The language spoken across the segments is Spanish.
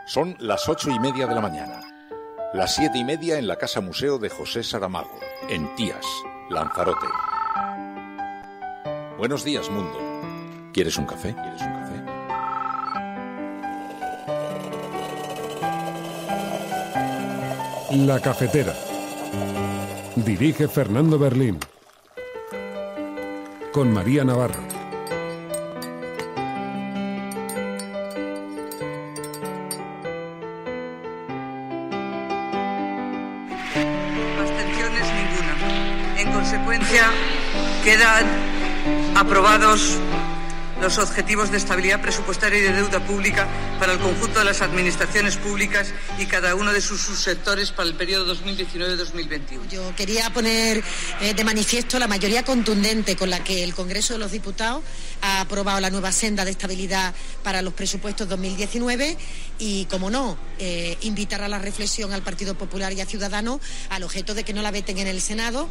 Son las 8:30 de la mañana. Las 7:30 en la Casa Museo de José Saramago, en Tías, Lanzarote. Buenos días, mundo. ¿Quieres un café? ¿Quieres un café? La Cafetera. Dirige Fernando Berlín. Con María Navarro. Abstenciones ninguna. En consecuencia, quedan aprobados los objetivos de estabilidad presupuestaria y de deuda pública para el conjunto de las administraciones públicas y cada uno de sus subsectores para el periodo 2019-2021. Yo quería poner de manifiesto la mayoría contundente con la que el Congreso de los Diputados ha aprobado la nueva senda de estabilidad para los presupuestos 2019 y, como no, invitar a la reflexión al Partido Popular y a Ciudadanos al objeto de que no la veten en el Senado.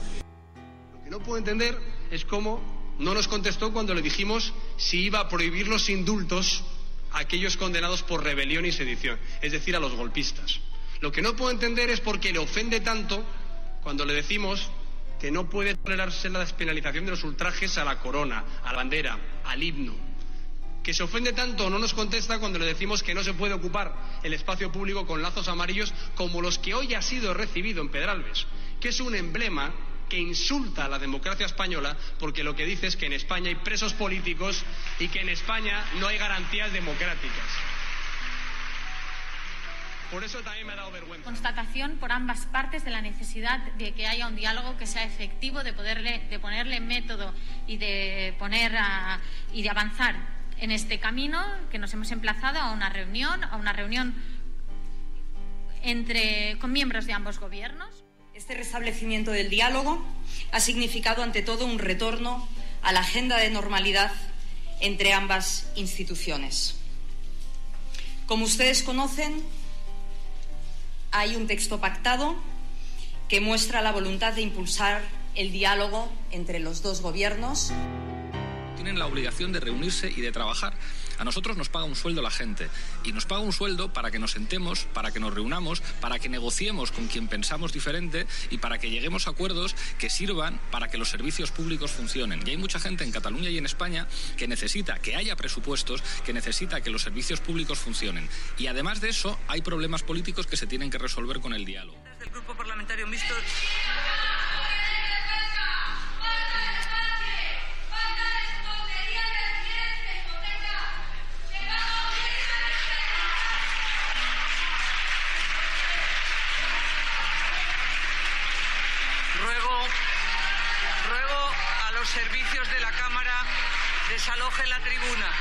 Lo que no puedo entender es cómo no nos contestó cuando le dijimos si iba a prohibir los indultos a aquellos condenados por rebelión y sedición, es decir, a los golpistas. Lo que no puedo entender es por qué le ofende tanto cuando le decimos que no puede tolerarse la despenalización de los ultrajes a la corona, a la bandera, al himno. Que se ofende tanto o no nos contesta cuando le decimos que no se puede ocupar el espacio público con lazos amarillos como los que hoy ha sido recibido en Pedralbes, que es un emblema que insulta a la democracia española, porque lo que dice es que en España hay presos políticos y que en España no hay garantías democráticas. Por eso también me ha dado vergüenza. Constatación por ambas partes de la necesidad de que haya un diálogo que sea efectivo, de ponerle método y de avanzar en este camino, que nos hemos emplazado a una reunión con miembros de ambos gobiernos. Este restablecimiento del diálogo ha significado, ante todo, un retorno a la agenda de normalidad entre ambas instituciones. Como ustedes conocen, hay un texto pactado que muestra la voluntad de impulsar el diálogo entre los dos gobiernos. Tienen la obligación de reunirse y de trabajar. A nosotros nos paga un sueldo la gente y nos paga un sueldo para que nos sentemos, para que nos reunamos, para que negociemos con quien pensamos diferente y para que lleguemos a acuerdos que sirvan para que los servicios públicos funcionen. Y hay mucha gente en Cataluña y en España que necesita que haya presupuestos, que necesita que los servicios públicos funcionen. Y además de eso, hay problemas políticos que se tienen que resolver con el diálogo. Desde el Grupo Parlamentario Mixto. Ruego a los servicios de la Cámara desalojen la tribuna.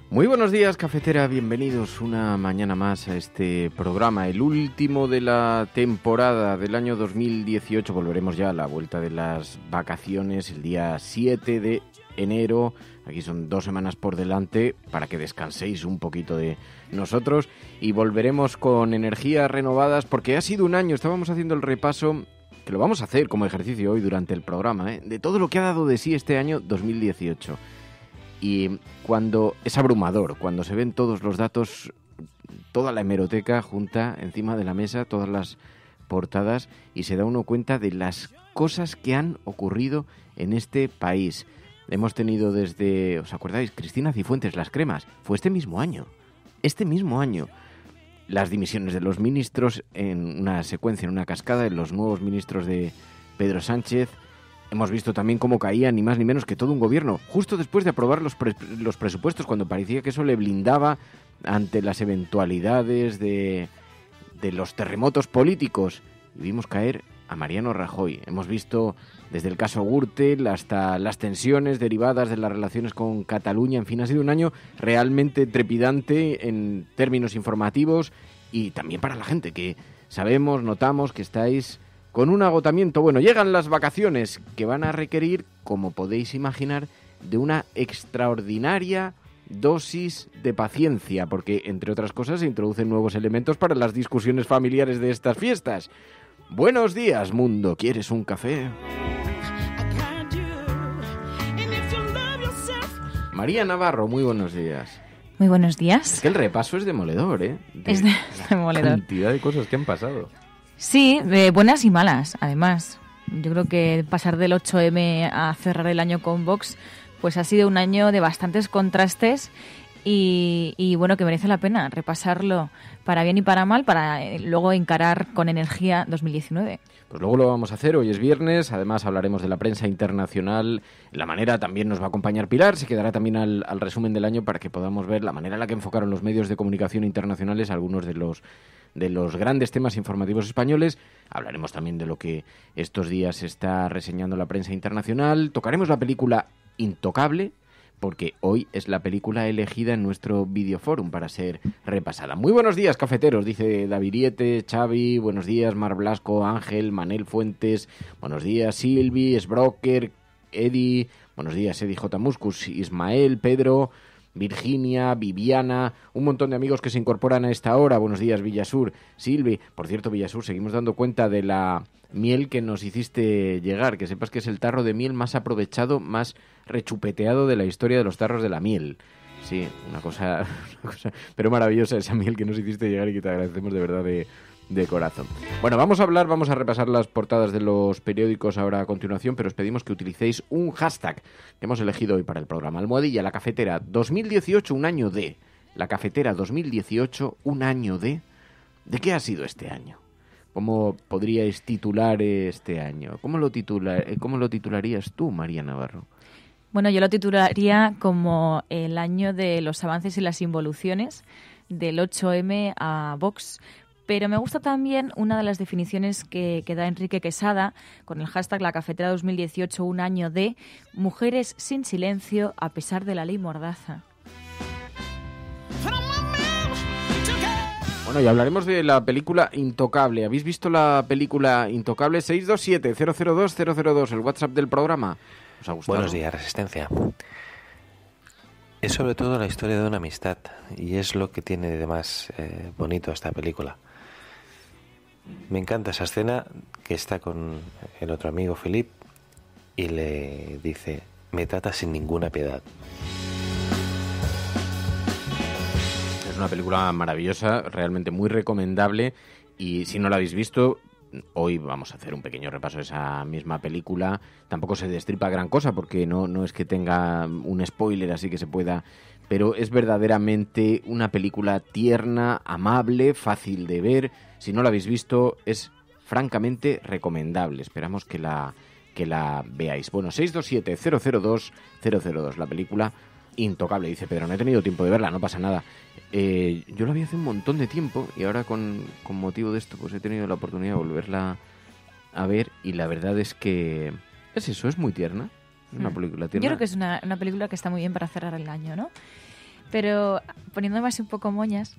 Muy buenos días, cafetera, bienvenidos una mañana más a este programa, el último de la temporada del año 2018. Volveremos ya a la vuelta de las vacaciones el día 7 de enero. Aquí son 2 semanas por delante para que descanséis un poquito de nosotros y volveremos con energías renovadas porque ha sido un año, estábamos haciendo el repaso, que lo vamos a hacer como ejercicio hoy durante el programa, de todo lo que ha dado de sí este año 2018. Y cuando es abrumador, cuando se ven todos los datos, toda la hemeroteca junta encima de la mesa, todas las portadas, y se da uno cuenta de las cosas que han ocurrido en este país. Hemos tenido desde, ¿os acordáis? Cristina Cifuentes, las cremas, fue este mismo año. Las dimisiones de los ministros en una secuencia, en una cascada, en los nuevos ministros de Pedro Sánchez, hemos visto también cómo caía ni más ni menos que todo un gobierno, justo después de aprobar los presupuestos, cuando parecía que eso le blindaba ante las eventualidades de los terremotos políticos. Y vimos caer a Mariano Rajoy. Hemos visto desde el caso Gürtel hasta las tensiones derivadas de las relaciones con Cataluña. En fin, ha sido un año realmente trepidante en términos informativos y también para la gente, que notamos que estáis con un agotamiento. Bueno, llegan las vacaciones que van a requerir, como podéis imaginar, de una extraordinaria dosis de paciencia, porque, entre otras cosas, se introducen nuevos elementos para las discusiones familiares de estas fiestas. Buenos días, mundo. ¿Quieres un café? María Navarro, muy buenos días. Muy buenos días. Es que el repaso es demoledor, ¿eh? Es demoledor. La cantidad de cosas que han pasado. Sí, buenas y malas, además. Yo creo que pasar del 8M a cerrar el año con Vox, pues ha sido un año de bastantes contrastes y bueno, que merece la pena repasarlo para bien y para mal, para luego encarar con energía 2019. Pues luego lo vamos a hacer, hoy es viernes, además hablaremos de la prensa internacional, la manera también nos va a acompañar Pilar, se quedará también al resumen del año para que podamos ver la manera en la que enfocaron los medios de comunicación internacionales algunos de los grandes temas informativos españoles. Hablaremos también de lo que estos días está reseñando la prensa internacional, tocaremos la película Intocable, porque hoy es la película elegida en nuestro videoforum para ser repasada. Muy buenos días, cafeteros, dice Daviriete, Xavi, buenos días, Mar Blasco, Ángel, Manel Fuentes, buenos días, Silvi, Sbroker, Edi, buenos días, Edi J. Muscus, Ismael, Pedro, Virginia, Viviana, un montón de amigos que se incorporan a esta hora. Buenos días, Villasur, Silvi. Por cierto, Villasur, seguimos dando cuenta de la miel que nos hiciste llegar, que sepas que es el tarro de miel más aprovechado, más rechupeteado de la historia de los tarros de la miel. Sí, una cosa pero maravillosa esa miel que nos hiciste llegar y que te agradecemos de verdad de corazón. Bueno, vamos a repasar las portadas de los periódicos ahora a continuación, pero os pedimos que utilicéis un hashtag que hemos elegido hoy para el programa. Almohadilla, la cafetera 2018, un año de. La cafetera 2018, un año de. ¿De qué ha sido este año? ¿Cómo podríais titular este año? ¿Cómo lo titularías tú, María Navarro? Bueno, yo lo titularía como el año de los avances y las involuciones del 8M a Vox. Pero me gusta también una de las definiciones que da Enrique Quesada con el hashtag La Cafetera 2018, un año de mujeres sin silencio a pesar de la ley Mordaza. Bueno, y hablaremos de la película Intocable. ¿Habéis visto la película Intocable? 627-002-002, el WhatsApp del programa. ¿Os ha gustado? Buenos días, Resistencia. Es sobre todo la historia de una amistad y es lo que tiene de más bonito esta película. Me encanta esa escena que está con el otro amigo Philip y le dice: me trata sin ninguna piedad. Es una película maravillosa, realmente muy recomendable, y si no la habéis visto, hoy vamos a hacer un pequeño repaso de esa misma película. Tampoco se destripa gran cosa porque no es que tenga un spoiler así que se pueda, pero es verdaderamente una película tierna, amable, fácil de ver. Si no la habéis visto, es francamente recomendable. Esperamos que la veáis. Bueno, 627-002-002, la película Intocable. Dice Pedro, no he tenido tiempo de verla, no pasa nada. Yo la vi hace un montón de tiempo y ahora con motivo de esto pues he tenido la oportunidad de volverla a ver y la verdad es que es eso, es muy tierna. Una película tierna. Yo creo que es una película que está muy bien para cerrar el año, ¿no? Pero poniéndome así un poco moñas,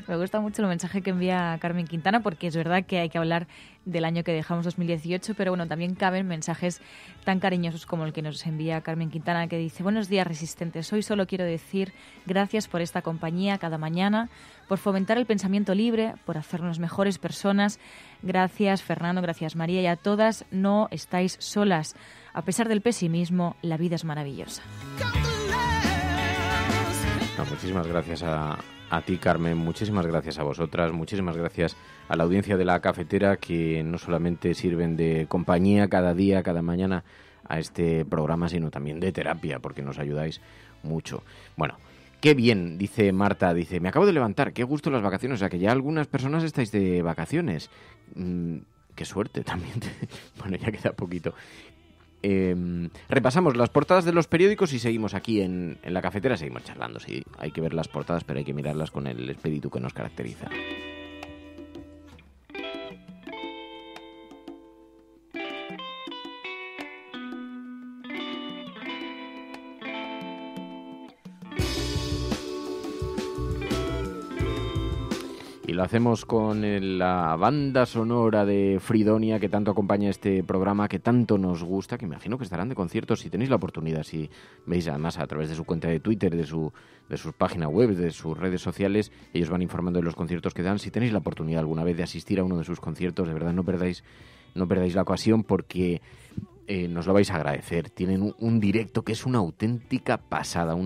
me gusta mucho el mensaje que envía Carmen Quintana, porque es verdad que hay que hablar del año que dejamos 2018, pero bueno, también caben mensajes tan cariñosos como el que nos envía Carmen Quintana, que dice: buenos días, resistentes, hoy solo quiero decir gracias por esta compañía cada mañana, por fomentar el pensamiento libre, por hacernos mejores personas. Gracias Fernando, gracias María, y a todas, no estáis solas. A pesar del pesimismo, la vida es maravillosa. No, muchísimas gracias a ti, Carmen, muchísimas gracias a vosotras, muchísimas gracias a la audiencia de La Cafetera, que no solamente sirven de compañía cada día, cada mañana a este programa, sino también de terapia, porque nos ayudáis mucho. Bueno, qué bien, dice Marta, me acabo de levantar, qué gusto las vacaciones, o sea que ya algunas personas estáis de vacaciones. Qué suerte también. Bueno, ya queda poquito. Repasamos las portadas de los periódicos y seguimos aquí en la cafetera, seguimos charlando. Sí, hay que ver las portadas, pero hay que mirarlas con el espíritu que nos caracteriza. Y lo hacemos con la banda sonora de Fridonia, que tanto acompaña este programa, que tanto nos gusta, que imagino que estarán de conciertos si tenéis la oportunidad, si veis además a través de su cuenta de Twitter, de sus páginas web, de sus redes sociales, ellos van informando de los conciertos que dan. Si tenéis la oportunidad alguna vez de asistir a uno de sus conciertos, de verdad no perdáis la ocasión, porque nos lo vais a agradecer. Tienen un directo que es una auténtica pasada.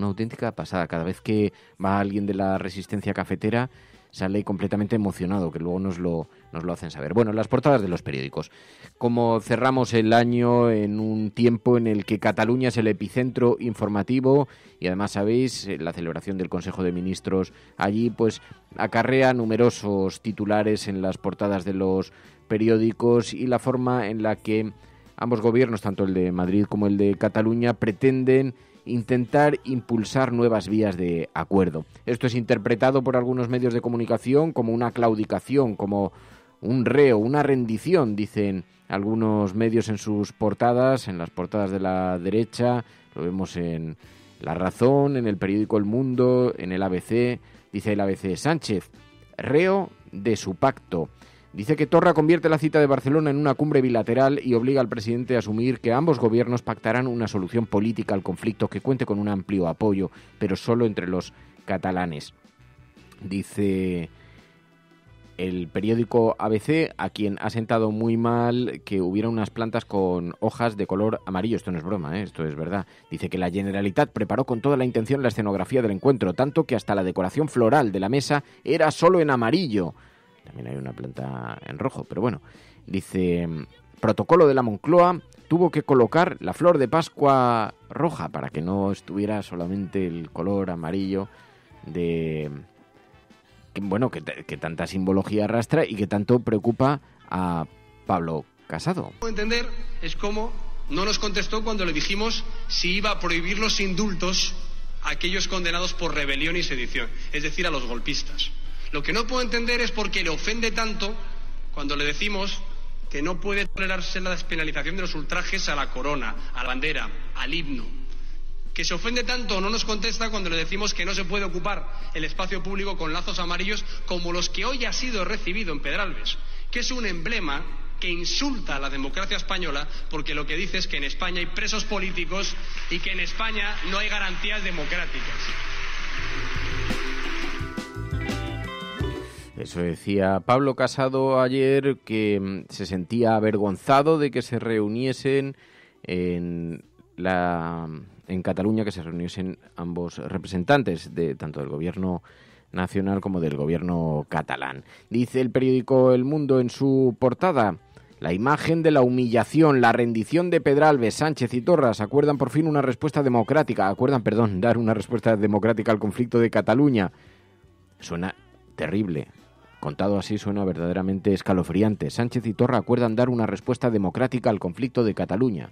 Cada vez que va alguien de la Resistencia Cafetera sale completamente emocionado, que luego nos lo hacen saber. Bueno, las portadas de los periódicos. Como cerramos el año en un tiempo en el que Cataluña es el epicentro informativo y además, sabéis, la celebración del Consejo de Ministros allí pues acarrea numerosos titulares en las portadas de los periódicos, y la forma en la que ambos gobiernos, tanto el de Madrid como el de Cataluña, pretenden intentar impulsar nuevas vías de acuerdo. Esto es interpretado por algunos medios de comunicación como una claudicación, como un reo, una rendición, dicen algunos medios en sus portadas, en las portadas de la derecha. Lo vemos en La Razón, en el periódico El Mundo, en el ABC. Dice el ABC: Sánchez, reo de su pacto. Dice que Torra convierte la cita de Barcelona en una cumbre bilateral y obliga al presidente a asumir que ambos gobiernos pactarán una solución política al conflicto que cuente con un amplio apoyo, pero solo entre los catalanes. Dice el periódico ABC, a quien ha sentado muy mal que hubiera unas plantas con hojas de color amarillo. Esto no es broma, esto es verdad. Dice que la Generalitat preparó con toda la intención la escenografía del encuentro, tanto que hasta la decoración floral de la mesa era solo en amarillo. También hay una planta en rojo, pero bueno. Dice, protocolo de la Moncloa tuvo que colocar la flor de Pascua roja para que no estuviera solamente el color amarillo de... que tanta simbología arrastra y que tanto preocupa a Pablo Casado. Lo que puedo entender es cómo no nos contestó cuando le dijimos si iba a prohibir los indultos a aquellos condenados por rebelión y sedición, es decir, a los golpistas. Lo que no puedo entender es por qué le ofende tanto cuando le decimos que no puede tolerarse la despenalización de los ultrajes a la corona, a la bandera, al himno. Que se ofende tanto o no nos contesta cuando le decimos que no se puede ocupar el espacio público con lazos amarillos como los que hoy ha sido recibido en Pedralbes, que es un emblema que insulta a la democracia española, porque lo que dice es que en España hay presos políticos y que en España no hay garantías democráticas. Eso decía Pablo Casado ayer, que se sentía avergonzado de que se reuniesen en Cataluña, que se reuniesen ambos representantes de tanto del gobierno nacional como del gobierno catalán. Dice el periódico El Mundo en su portada: la imagen de la humillación, la rendición de Pedralbes, Sánchez y Torra acuerdan por fin dar una respuesta democrática al conflicto de Cataluña. Suena terrible. Contado así suena verdaderamente escalofriante. Sánchez y Torra acuerdan dar una respuesta democrática al conflicto de Cataluña.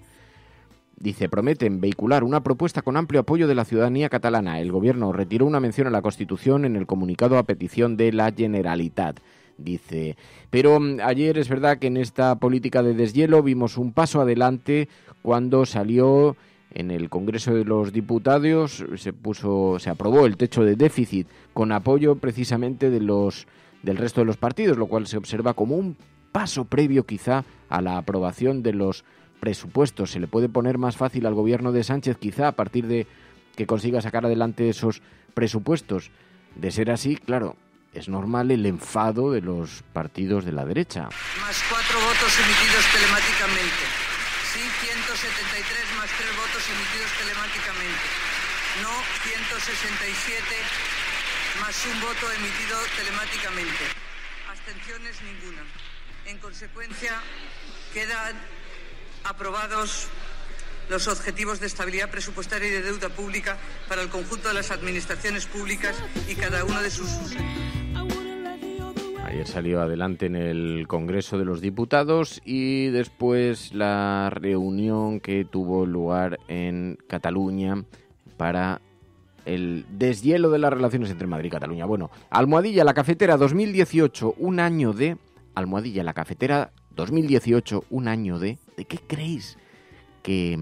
Dice, prometen vehicular una propuesta con amplio apoyo de la ciudadanía catalana. El gobierno retiró una mención a la Constitución en el comunicado a petición de la Generalitat. Dice, pero ayer es verdad que en esta política de deshielo vimos un paso adelante cuando salió en el Congreso de los Diputados, se aprobó el techo de déficit con apoyo precisamente del resto de los partidos, lo cual se observa como un paso previo quizá a la aprobación de los presupuestos. Se le puede poner más fácil al gobierno de Sánchez quizá a partir de que consiga sacar adelante esos presupuestos. De ser así, claro, es normal el enfado de los partidos de la derecha. Más 4 votos emitidos telemáticamente. Sí, 173 más 3 votos emitidos telemáticamente. No, 167 más un voto emitido telemáticamente. Abstenciones ninguna. En consecuencia, quedan aprobados los objetivos de estabilidad presupuestaria y de deuda pública para el conjunto de las administraciones públicas y cada uno de sus... Ayer salió adelante en el Congreso de los Diputados y después la reunión que tuvo lugar en Cataluña para el deshielo de las relaciones entre Madrid y Cataluña. Bueno, Almohadilla la Cafetera 2018, un año de... Almohadilla la Cafetera 2018, un año de... ¿De qué creéis que...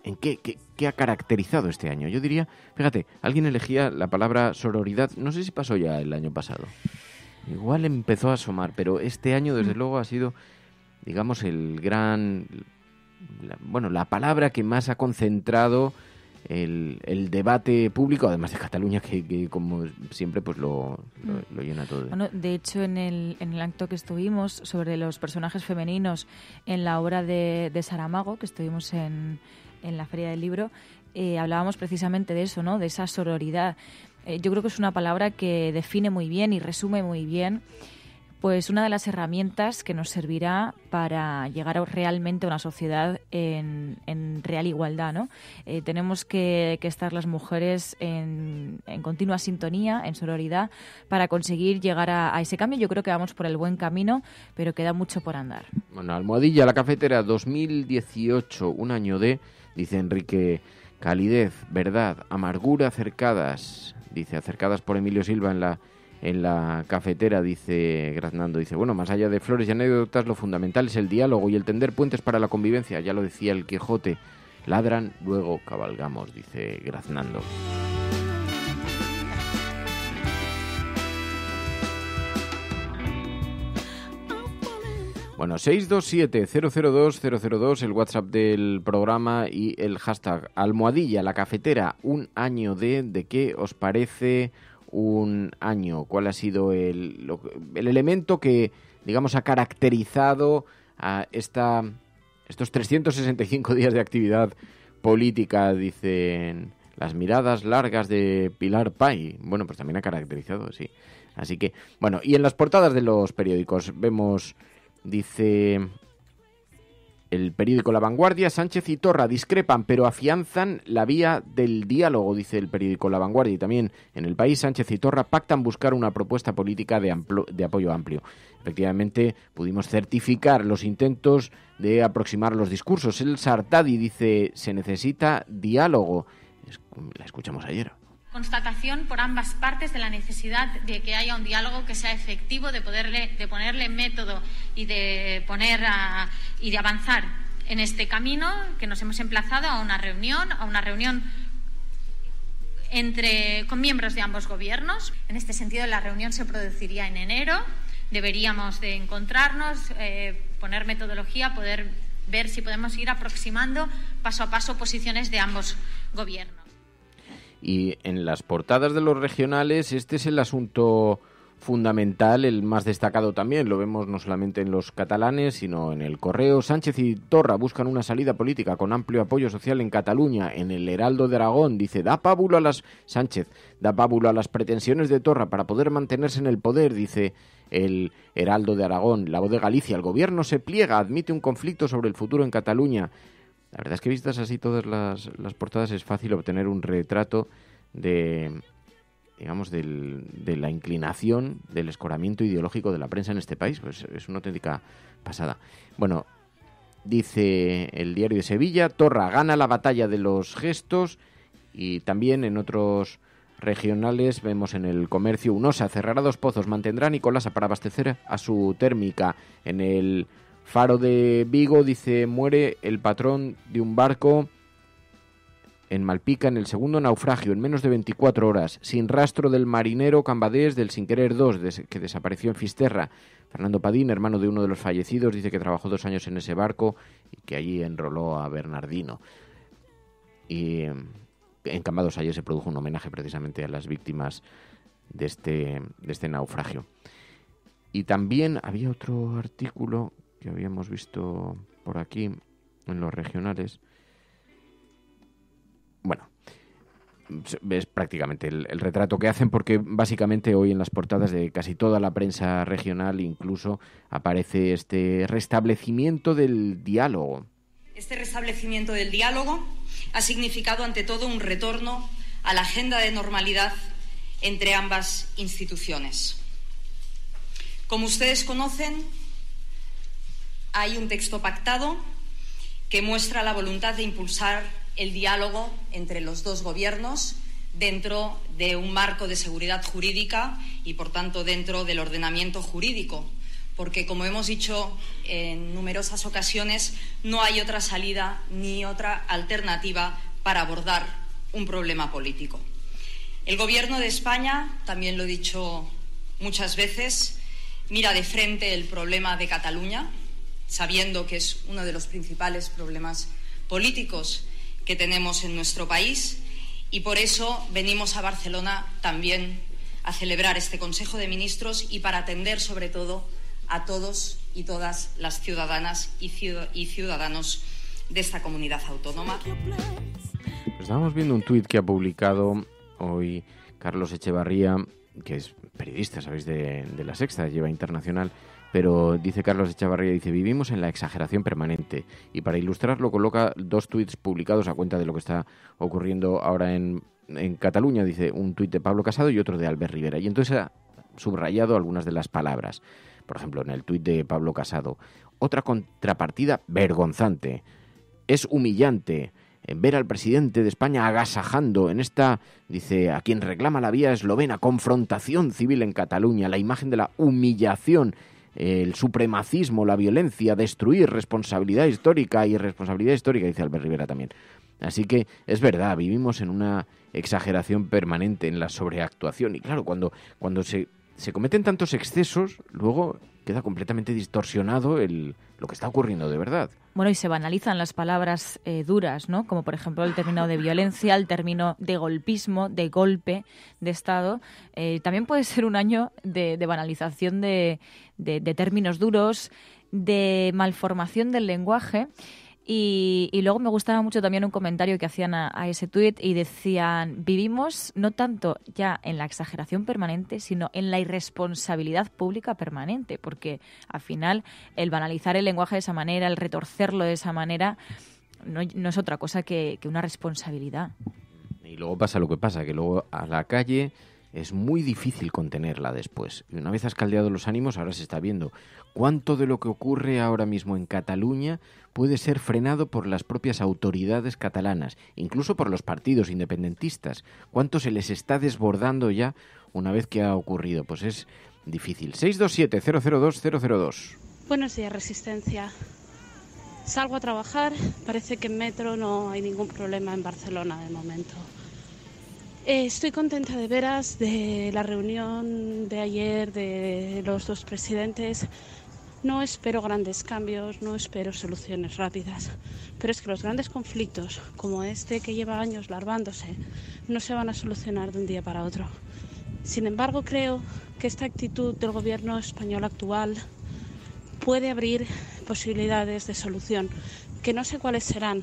¿En qué ha caracterizado este año? Yo diría, fíjate, alguien elegía la palabra sororidad, no sé si pasó ya el año pasado. Igual empezó a asomar, pero este año desde luego ha sido, digamos, la palabra que más ha concentrado el debate público, además de Cataluña, que como siempre pues lo llena todo. Bueno, de hecho, en el acto que estuvimos sobre los personajes femeninos en la obra de Saramago, que estuvimos en la Feria del Libro, hablábamos precisamente de eso, ¿no? De esa sororidad. Yo creo que es una palabra que define muy bien y resume muy bien pues una de las herramientas que nos servirá para llegar realmente a una sociedad en real igualdad, ¿no? Tenemos que estar las mujeres en continua sintonía, en sororidad, para conseguir llegar a ese cambio. Yo creo que vamos por el buen camino, pero queda mucho por andar. Bueno, Almohadilla la Cafetera 2018, un año de, dice Enrique, calidez, verdad, amargura acercadas, dice, acercadas por Emilio Silva en la cafetera, dice Graznando, dice, bueno, más allá de flores y anécdotas, lo fundamental es el diálogo y el tender puentes para la convivencia, ya lo decía el Quijote, ladran, luego cabalgamos, dice Graznando. Bueno, 627-002-002, el WhatsApp del programa y el hashtag Almohadilla la Cafetera, un año de qué os parece un año. ¿Cuál ha sido el elemento que, digamos, ha caracterizado a estos 365 días de actividad política? Dicen las miradas largas de Pilar Pay. Bueno, pues también ha caracterizado, sí. Así que, bueno, y en las portadas de los periódicos vemos... Dice el periódico La Vanguardia, Sánchez y Torra discrepan pero afianzan la vía del diálogo, dice el periódico La Vanguardia. Y también en El País, Sánchez y Torra pactan buscar una propuesta política de apoyo amplio. Efectivamente, pudimos certificar los intentos de aproximar los discursos. El Sartadi dice, se necesita diálogo. La escuchamos ayer. Constatación por ambas partes de la necesidad de que haya un diálogo que sea efectivo, de ponerle método y de avanzar en este camino, que nos hemos emplazado a una reunión con miembros de ambos gobiernos. En este sentido, la reunión se produciría en enero. Deberíamos de encontrarnos, poner metodología, poder ver si podemos ir aproximando paso a paso posiciones de ambos gobiernos. Y en las portadas de los regionales este es el asunto fundamental, el más destacado también. Lo vemos no solamente en los catalanes, sino en El Correo. Sánchez y Torra buscan una salida política con amplio apoyo social en Cataluña. En el Heraldo de Aragón dice, Sánchez da pábulo a las pretensiones de Torra para poder mantenerse en el poder, dice el Heraldo de Aragón. La Voz de Galicia, el gobierno se pliega, admite un conflicto sobre el futuro en Cataluña. La verdad es que vistas así todas las portadas es fácil obtener un retrato de la inclinación, del escoramiento ideológico de la prensa en este país. Pues es una auténtica pasada. Bueno, dice el Diario de Sevilla, Torra gana la batalla de los gestos. Y también en otros regionales vemos en El Comercio, Unosa cerrará 2 pozos, mantendrá a Nicolasa para abastecer a su térmica. En el Faro de Vigo dice, muere el patrón de un barco en Malpica en el segundo naufragio en menos de 24 horas, sin rastro del marinero cambadés del Sin Querer 2, que desapareció en Fisterra. Fernando Padín, hermano de uno de los fallecidos, dice que trabajó 2 años en ese barco y que allí enroló a Bernardino. Y en Cambados ayer se produjo un homenaje precisamente a las víctimas de este naufragio. Y también había otro artículo que habíamos visto por aquí en los regionales. Bueno, es prácticamente el retrato que hacen, porque básicamente hoy en las portadas de casi toda la prensa regional incluso aparece este restablecimiento del diálogo. Este restablecimiento del diálogo ha significado ante todo un retorno a la agenda de normalidad entre ambas instituciones. Como ustedes conocen, hay un texto pactado que muestra la voluntad de impulsar el diálogo entre los dos gobiernos dentro de un marco de seguridad jurídica y, por tanto, dentro del ordenamiento jurídico, porque, como hemos dicho en numerosas ocasiones, no hay otra salida ni otra alternativa para abordar un problema político. El Gobierno de España, también lo he dicho muchas veces, mira de frente el problema de Cataluña, sabiendo que es uno de los principales problemas políticos que tenemos en nuestro país, y por eso venimos a Barcelona también a celebrar este Consejo de Ministros y para atender sobre todo a todos y todas las ciudadanas y ciudadanos de esta comunidad autónoma. Estábamos viendo un tuit que ha publicado hoy Carlos Echevarría, que es periodista, sabéis, de La Sexta, lleva internacional, pero dice Carlos Echevarría, dice: vivimos en la exageración permanente. Y para ilustrarlo coloca 2 tuits publicados a cuenta de lo que está ocurriendo ahora en Cataluña. Dice un tuit de Pablo Casado y otro de Albert Rivera. Y entonces ha subrayado algunas de las palabras. Por ejemplo, en el tuit de Pablo Casado: otra contrapartida vergonzante. Es humillante ver al presidente de España agasajando en esta, dice, a quien reclama la vía eslovena, confrontación civil en Cataluña, la imagen de la humillación, el supremacismo, la violencia, destruir responsabilidad histórica, dice Albert Rivera también. Así que es verdad, vivimos en una exageración permanente, en la sobreactuación. Y claro, cuando se cometen tantos excesos, luego queda completamente distorsionado lo que está ocurriendo de verdad. Bueno, y se banalizan las palabras duras, ¿no? Como por ejemplo el término de violencia, el término de golpismo, de golpe de Estado. También puede ser un año de banalización de términos duros, de malformación del lenguaje. Y luego me gustaba mucho también un comentario que hacían a ese tuit y decían: vivimos no tanto ya en la exageración permanente, sino en la irresponsabilidad pública permanente, porque al final el banalizar el lenguaje de esa manera, el retorcerlo de esa manera, no es otra cosa que una responsabilidad. Y luego pasa lo que pasa, que luego a la calle es muy difícil contenerla después. Y una vez has caldeado los ánimos, ahora se está viendo cuánto de lo que ocurre ahora mismo en Cataluña puede ser frenado por las propias autoridades catalanas, incluso por los partidos independentistas. Cuánto se les está desbordando ya una vez que ha ocurrido. Pues es difícil. 627-002-002. Buenos días, Resistencia. Salgo a trabajar. Parece que en metro no hay ningún problema en Barcelona de momento. Estoy contenta de veras de la reunión de ayer de los dos presidentes. No espero grandes cambios, no espero soluciones rápidas, pero es que los grandes conflictos, como este que lleva años larvándose, no se van a solucionar de un día para otro. Sin embargo, creo que esta actitud del gobierno español actual puede abrir posibilidades de solución, que no sé cuáles serán,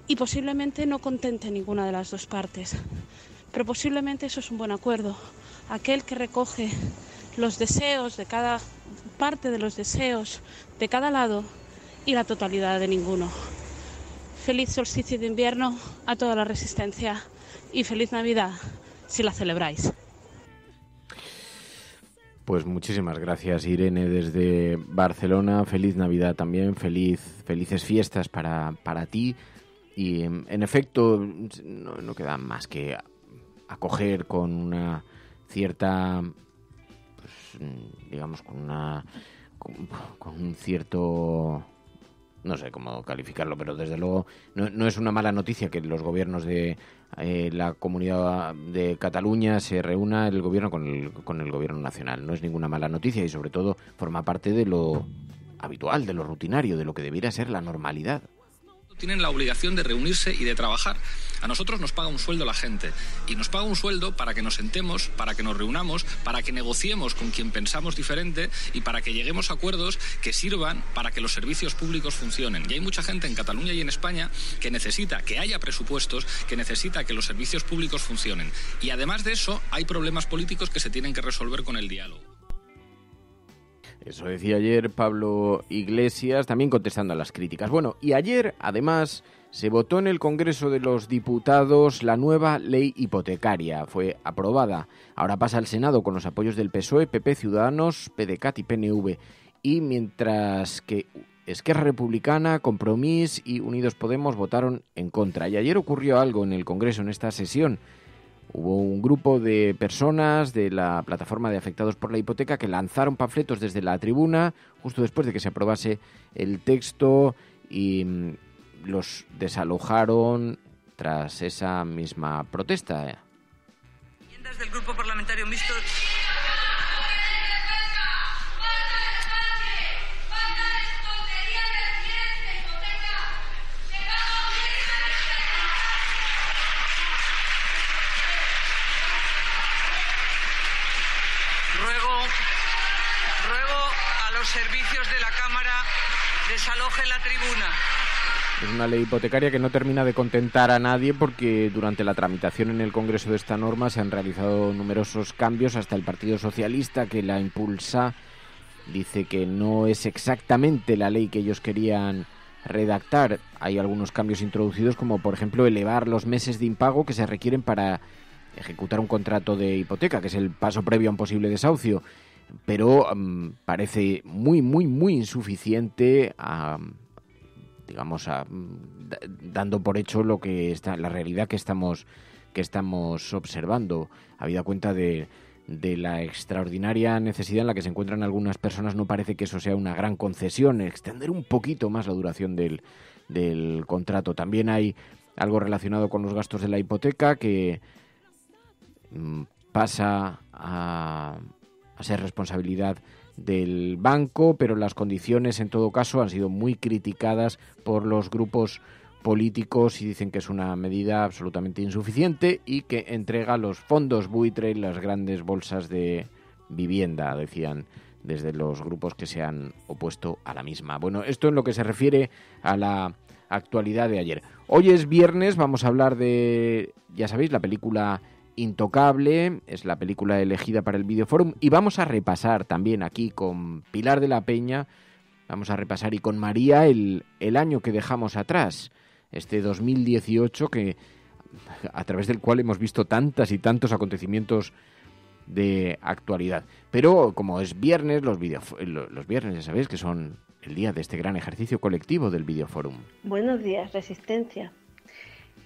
y posiblemente no contente ninguna de las dos partes. Pero posiblemente eso es un buen acuerdo, aquel que recoge los deseos de cada parte, de los deseos de cada lado y la totalidad de ninguno. Feliz solsticio de invierno a toda la Resistencia y feliz Navidad si la celebráis. Pues muchísimas gracias, Irene, desde Barcelona. Feliz Navidad también, felices fiestas para ti. Y en efecto no queda más que acoger con una cierta, pues, digamos, con un cierto, no sé cómo calificarlo, pero desde luego no es una mala noticia que los gobiernos de la Comunidad de Cataluña se reúna el gobierno con el gobierno nacional. No es ninguna mala noticia y sobre todo forma parte de lo habitual, de lo rutinario, de lo que debiera ser la normalidad. Tienen la obligación de reunirse y de trabajar. A nosotros nos paga un sueldo la gente y nos paga un sueldo para que nos sentemos, para que nos reunamos, para que negociemos con quien pensamos diferente y para que lleguemos a acuerdos que sirvan para que los servicios públicos funcionen. Y hay mucha gente en Cataluña y en España que necesita que haya presupuestos, que necesita que los servicios públicos funcionen. Y además de eso, hay problemas políticos que se tienen que resolver con el diálogo. Eso decía ayer Pablo Iglesias, también contestando a las críticas. Bueno, y ayer, además, Se votó en el Congreso de los Diputados la nueva ley hipotecaria. Fue aprobada. Ahora pasa al Senado con los apoyos del PSOE, PP, Ciudadanos, PDeCAT y PNV. Y mientras que Esquerra Republicana, Compromís y Unidos Podemos votaron en contra. Y ayer ocurrió algo en el Congreso, en esta sesión. Hubo un grupo de personas de la plataforma de afectados por la hipoteca que lanzaron panfletos desde la tribuna justo después de que se aprobase el texto y los desalojaron tras esa misma protesta. Enmiendas del Grupo Parlamentario Mixto. Ruego a los servicios de la Cámara desalojen la tribuna. Es una ley hipotecaria que no termina de contentar a nadie porque durante la tramitación en el Congreso de esta norma se han realizado numerosos cambios. Hasta el Partido Socialista, que la impulsa, dice que no es exactamente la ley que ellos querían redactar. Hay algunos cambios introducidos, como por ejemplo elevar los meses de impago que se requieren para ejecutar un contrato de hipoteca, que es el paso previo a un posible desahucio, pero parece muy insuficiente dando por hecho lo que está, la realidad que estamos observando. Habida cuenta de la extraordinaria necesidad en la que se encuentran algunas personas, no parece que eso sea una gran concesión, extender un poquito más la duración del contrato. También hay algo relacionado con los gastos de la hipoteca que pasa a ser responsabilidad del banco, pero las condiciones en todo caso han sido muy criticadas por los grupos políticos y dicen que es una medida absolutamente insuficiente y que entrega los fondos buitre y las grandes bolsas de vivienda, decían desde los grupos que se han opuesto a la misma. Bueno, esto en lo que se refiere a la actualidad de ayer. Hoy es viernes, vamos a hablar de, ya sabéis, la película Intocable, es la película elegida para el Videoforum, y vamos a repasar también aquí con Pilar de la Peña, vamos a repasar y con María el año que dejamos atrás, este 2018, a través del cual hemos visto tantas y tantos acontecimientos de actualidad. Pero como es viernes, los viernes ya sabéis que son el día de este gran ejercicio colectivo del Videoforum. Buenos días, Resistencia.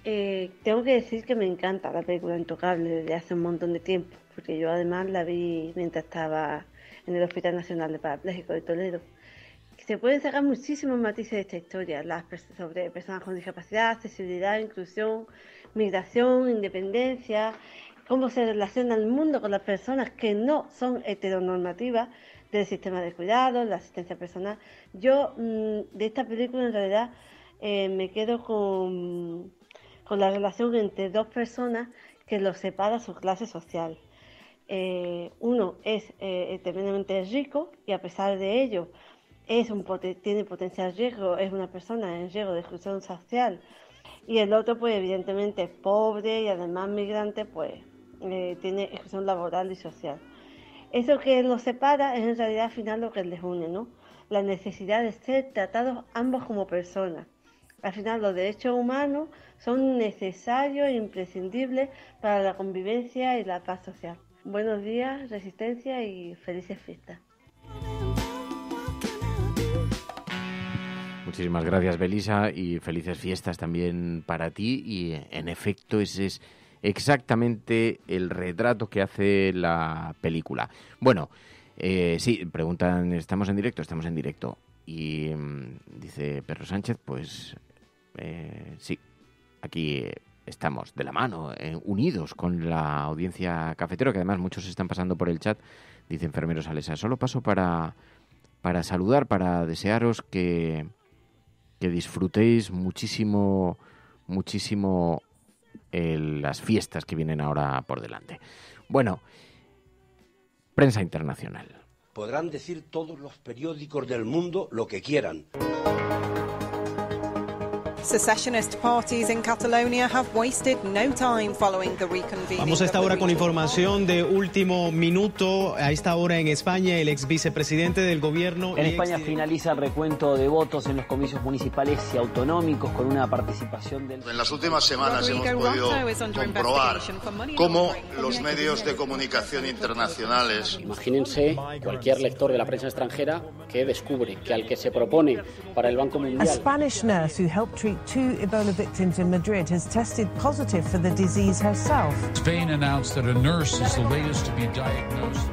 Tengo que decir que me encanta la película Intocable desde hace un montón de tiempo, porque yo además la vi mientras estaba en el Hospital Nacional de Parapléjicos de Toledo. Se pueden sacar muchísimos matices de esta historia, sobre personas con discapacidad, accesibilidad, inclusión, migración, independencia, cómo se relaciona el mundo con las personas que no son heteronormativas del sistema de cuidados, la asistencia personal. Yo de esta película en realidad me quedo con la relación entre dos personas que los separa su clase social. Uno es tremendamente rico y a pesar de ello tiene potencial riesgo, es una persona en riesgo de exclusión social, y el otro pues evidentemente es pobre y además migrante, pues tiene exclusión laboral y social. Eso que los separa es en realidad al final lo que les une, ¿no? La necesidad de ser tratados ambos como personas. Al final los derechos humanos son necesarios e imprescindibles para la convivencia y la paz social. Buenos días, Resistencia, y felices fiestas. Muchísimas gracias, Belisa, y felices fiestas también para ti. Y en efecto, ese es exactamente el retrato que hace la película. Bueno, sí, preguntan, ¿estamos en directo? Estamos en directo. Y dice Perro Sánchez, pues sí, aquí estamos de la mano, unidos con la audiencia cafetera, que además muchos están pasando por el chat. Dice Enfermero Salesa, solo paso para saludar, para desearos que disfrutéis muchísimo las fiestas que vienen ahora por delante. Bueno, prensa internacional. Podrán decir todos los periódicos del mundo lo que quieran. Secessionist parties in Catalonia have wasted no time following the reconvening. Vamos a esta hora con información de último minuto. A esta hora en España, el ex vicepresidente del gobierno... En España finaliza el recuento de votos en los comicios municipales y autonómicos con una participación del... En las últimas semanas hemos podido comprobar cómo los medios de comunicación internacionales... Imagínense cualquier lector de la prensa extranjera que descubre que al que se propone para el Banco Mundial... A Spanish nurse who helped treat 2 Ebola victims in Madrid has tested positive for the disease herself. Spain announced that a nurse is the latest to be diagnosed.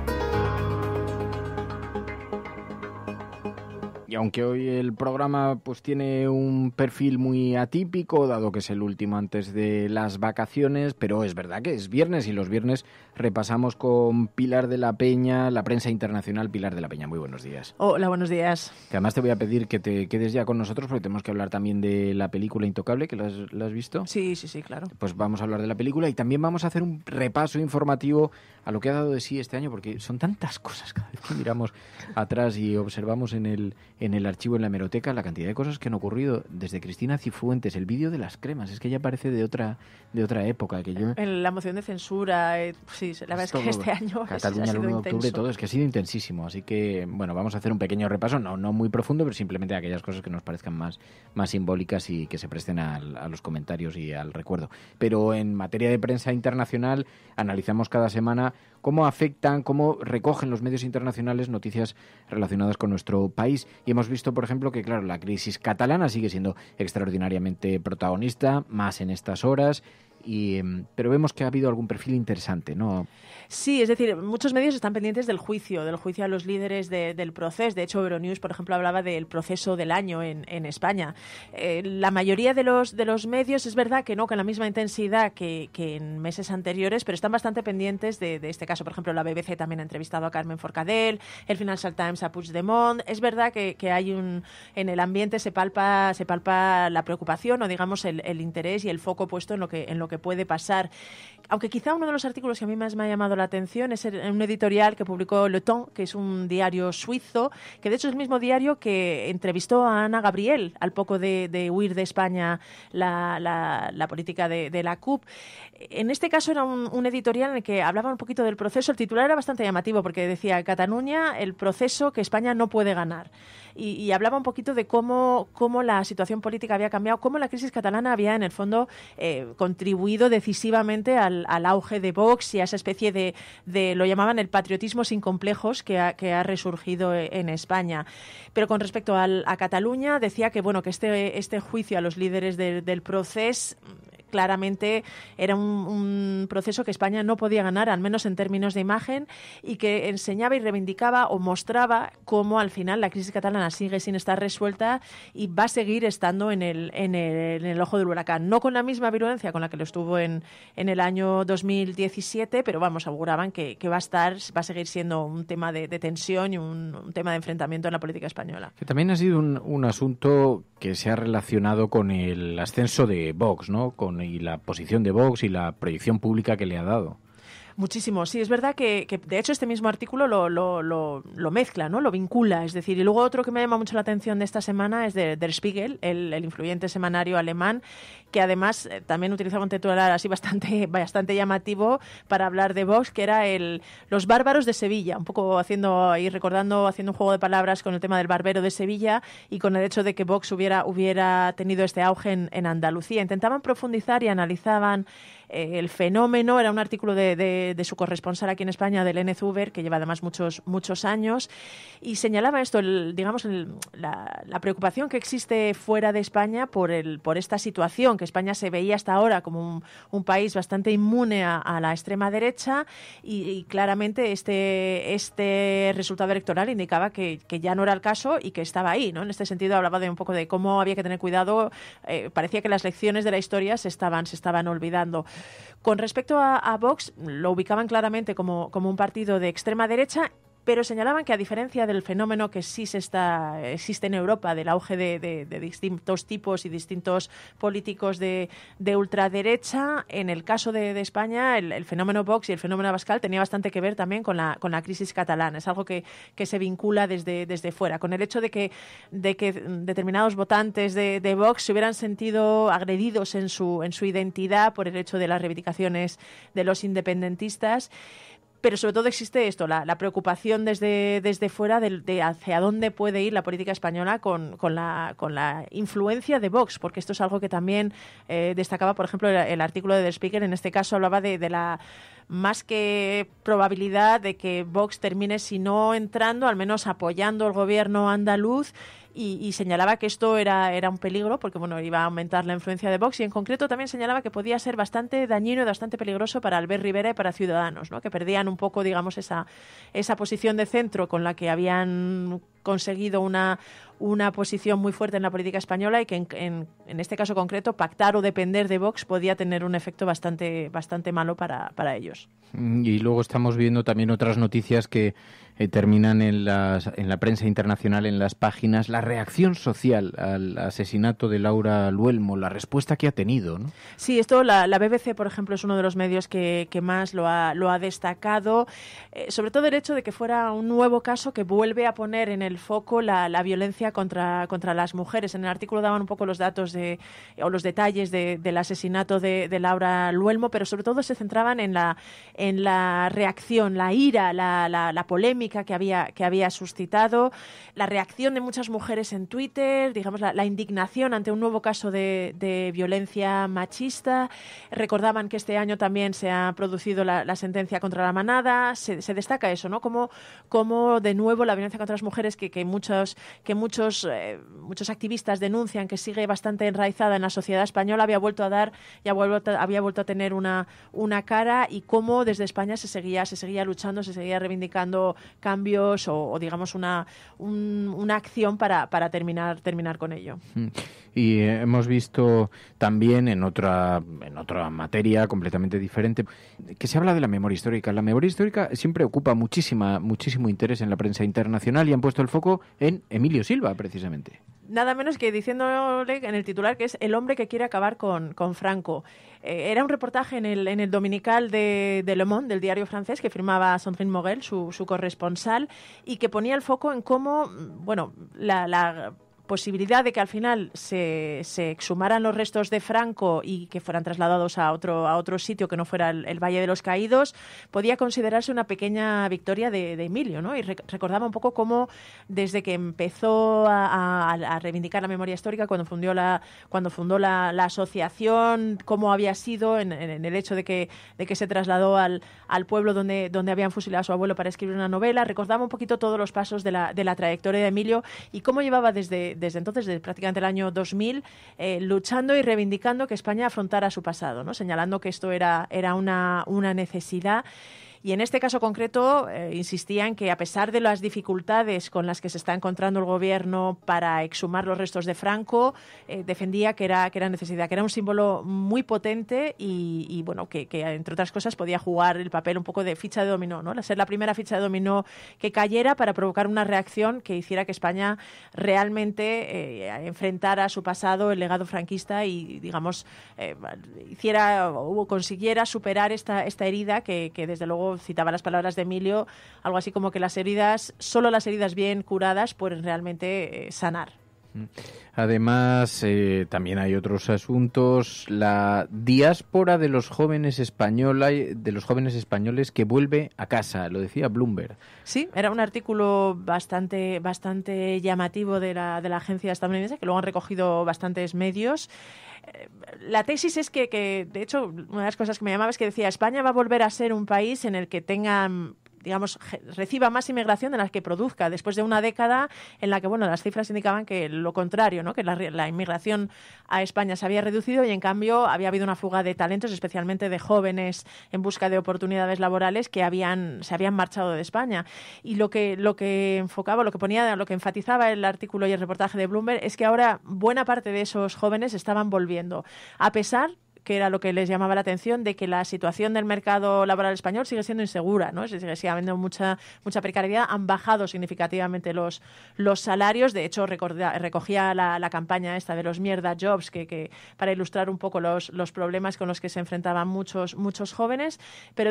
Y aunque hoy el programa pues tiene un perfil muy atípico, dado que es el último antes de las vacaciones, pero es verdad que es viernes y los viernes repasamos con Pilar de la Peña, la prensa internacional. Pilar de la Peña, muy buenos días. Hola, buenos días. Que además te voy a pedir que te quedes ya con nosotros porque tenemos que hablar también de la película Intocable, que la has visto. Sí, claro. Pues vamos a hablar de la película y también vamos a hacer un repaso informativo a lo que ha dado de sí este año, porque son tantas cosas cada vez que miramos atrás y observamos en el archivo, en la hemeroteca, la cantidad de cosas que han ocurrido desde Cristina Cifuentes, el vídeo de las cremas, es que ya parece de otra época. Que yo... La moción de censura, sí, la verdad es que este año Cataluña, ha sido el 1 de octubre, intenso. todo, es que ha sido intensísimo, así que, bueno, vamos a hacer un pequeño repaso, no muy profundo, pero simplemente aquellas cosas que nos parezcan más simbólicas y que se presten a los comentarios y al recuerdo. Pero en materia de prensa internacional, analizamos cada semana cómo afectan, cómo recogen los medios internacionales noticias relacionadas con nuestro país. Y hemos visto, por ejemplo, que, claro, la crisis catalana sigue siendo extraordinariamente protagonista, más en estas horas. Pero vemos que ha habido algún perfil interesante, ¿no? Sí, es decir, muchos medios están pendientes del juicio a los líderes del proceso. De hecho, Euronews, por ejemplo, hablaba del proceso del año en España. La mayoría de los medios, es verdad que no con la misma intensidad que en meses anteriores, pero están bastante pendientes de este caso. Por ejemplo, la BBC también ha entrevistado a Carmen Forcadell, el Financial Times a Puigdemont. Es verdad que hay en el ambiente se palpa la preocupación o, digamos, el interés y el foco puesto en lo que puede pasar. Aunque quizá uno de los artículos que a mí más me ha llamado la atención es un editorial que publicó Le Temps, que es un diario suizo, que de hecho es el mismo diario que entrevistó a Ana Gabriel al poco de huir de España la política de la CUP. En este caso era un editorial en el que hablaba un poquito del proceso. El titular era bastante llamativo porque decía Cataluña, el proceso que España no puede ganar. Y hablaba un poquito de cómo la situación política había cambiado, cómo la crisis catalana había, en el fondo, contribuido decisivamente al auge de Vox y a esa especie de lo llamaban el patriotismo sin complejos que ha resurgido en España. Pero con respecto a Cataluña, decía que este juicio a los líderes del proceso claramente era un proceso que España no podía ganar, al menos en términos de imagen, y que enseñaba y reivindicaba o mostraba cómo al final la crisis catalana sigue sin estar resuelta y va a seguir estando en el ojo del huracán. No con la misma virulencia con la que lo estuvo en el año 2017, pero auguraban que va a seguir siendo un tema de tensión y un tema de enfrentamiento en la política española. Que también ha sido un asunto que se ha relacionado con el ascenso de Vox, ¿no? Y la posición de Vox y la proyección pública que le ha dado. Muchísimo, sí, es verdad que de hecho este mismo artículo lo mezcla, ¿no? Lo vincula, es decir, y luego otro que me llama mucho la atención de esta semana es de Der Spiegel, el influyente semanario alemán, que además también utilizaba un titular así bastante llamativo para hablar de Vox, que era los bárbaros de Sevilla, un poco haciendo un juego de palabras con el tema del barbero de Sevilla y con el hecho de que Vox hubiera tenido este auge en Andalucía. Intentaban profundizar y analizaban el fenómeno. Era un artículo de su corresponsal aquí en España, de Helene Zuber, que lleva además muchos años, y señalaba esto, la preocupación que existe fuera de España por esta situación, que España se veía hasta ahora como un país bastante inmune a la extrema derecha y claramente este resultado electoral indicaba que ya no era el caso y que estaba ahí, ¿no? En este sentido hablaba de un poco de cómo había que tener cuidado. Parecía que las lecciones de la historia se estaban olvidando. Con respecto a Vox, lo ubicaban claramente como un partido de extrema derecha pero señalaban que a diferencia del fenómeno que sí existe en Europa, del auge de distintos tipos y distintos políticos de ultraderecha, en el caso de España el fenómeno Vox y el fenómeno Abascal tenía bastante que ver también con la crisis catalana. Es algo que se vincula desde fuera, con el hecho de que determinados votantes de Vox se hubieran sentido agredidos en su identidad por el hecho de las reivindicaciones de los independentistas. Pero sobre todo existe esto, la preocupación desde fuera de hacia dónde puede ir la política española con la influencia de Vox, porque esto es algo que también destacaba, por ejemplo, el artículo de Der Spiegel. En este caso hablaba de la más que probabilidad de que Vox termine, si no entrando, al menos apoyando el gobierno andaluz. Y señalaba que esto era un peligro porque iba a aumentar la influencia de Vox, y en concreto también señalaba que podía ser bastante dañino y bastante peligroso para Albert Rivera y para Ciudadanos, ¿no? Que perdían un poco, digamos, esa posición de centro con la que habían conseguido una posición muy fuerte en la política española, y que en este caso concreto pactar o depender de Vox podía tener un efecto bastante malo para ellos. Y luego estamos viendo también otras noticias que terminan en la prensa internacional, en las páginas, la reacción social al asesinato de Laura Luelmo, la respuesta que ha tenido, ¿no? Sí, esto la BBC, por ejemplo, es uno de los medios que más lo ha destacado, sobre todo el hecho de que fuera un nuevo caso que vuelve a poner en el foco la violencia contra las mujeres. En el artículo daban un poco los datos o los detalles del asesinato de Laura Luelmo, pero sobre todo se centraban en la reacción, la ira, la polémica que había suscitado, la reacción de muchas mujeres en Twitter, digamos la indignación ante un nuevo caso de violencia machista. Recordaban que este año también se ha producido la sentencia contra la manada. Se destaca eso, ¿no? Como de nuevo la violencia contra las mujeres, que muchos activistas denuncian que sigue bastante enraizada en la sociedad española, había vuelto a tener una cara, y cómo desde España se seguía luchando, se seguía reivindicando cambios o digamos una acción para terminar con ello. Y hemos visto también en otra materia completamente diferente que se habla de la memoria histórica. La memoria histórica siempre ocupa muchísimo interés en la prensa internacional, y han puesto el foco en Emilio Silva, precisamente. Nada menos que diciéndole en el titular que es el hombre que quiere acabar con Franco. Era un reportaje en el dominical de Le Monde, del diario francés, que firmaba Sandrine Morel, su corresponsal, y que ponía el foco en cómo, la posibilidad de que al final se exhumaran los restos de Franco y que fueran trasladados a otro sitio que no fuera el Valle de los Caídos podía considerarse una pequeña victoria de Emilio, ¿no? Y recordaba un poco cómo desde que empezó a reivindicar la memoria histórica, cuando fundó la asociación, cómo había sido en el hecho de que se trasladó al pueblo donde habían fusilado a su abuelo para escribir una novela. Recordaba un poquito todos los pasos de la trayectoria de Emilio y cómo llevaba desde entonces, desde prácticamente el año 2000, luchando y reivindicando que España afrontara su pasado, ¿no? Señalando que esto era una necesidad. Y en este caso concreto insistía en que, a pesar de las dificultades con las que se está encontrando el gobierno para exhumar los restos de Franco, defendía que era necesidad, que era un símbolo muy potente y que entre otras cosas podía jugar el papel un poco de ficha de dominó, ¿no? Ser la primera ficha de dominó que cayera para provocar una reacción que hiciera que España realmente enfrentara su pasado, el legado franquista, y digamos hiciera o consiguiera superar esta herida que desde luego citaba las palabras de Emilio, algo así como que solo las heridas bien curadas pueden realmente sanar. Además, también hay otros asuntos. La diáspora de los jóvenes españoles que vuelve a casa, lo decía Bloomberg. Sí, era un artículo bastante llamativo de la agencia estadounidense, que luego han recogido bastantes medios. La tesis es que, de hecho, una de las cosas que me llamaba es que decía: España va a volver a ser un país en el que reciba más inmigración de la que produzca, después de una década en la que, las cifras indicaban que lo contrario, ¿no? Que la inmigración a España se había reducido y, en cambio, había habido una fuga de talentos, especialmente de jóvenes en busca de oportunidades laborales que se habían marchado de España. Y lo que enfatizaba el artículo y el reportaje de Bloomberg es que ahora buena parte de esos jóvenes estaban volviendo, a pesar que era lo que les llamaba la atención, de que la situación del mercado laboral español sigue siendo insegura, ¿no? Sigue habiendo mucha precariedad. Han bajado significativamente los salarios. De hecho, recogía la campaña esta de los mierda jobs, que para ilustrar un poco los problemas con los que se enfrentaban muchos jóvenes. Pero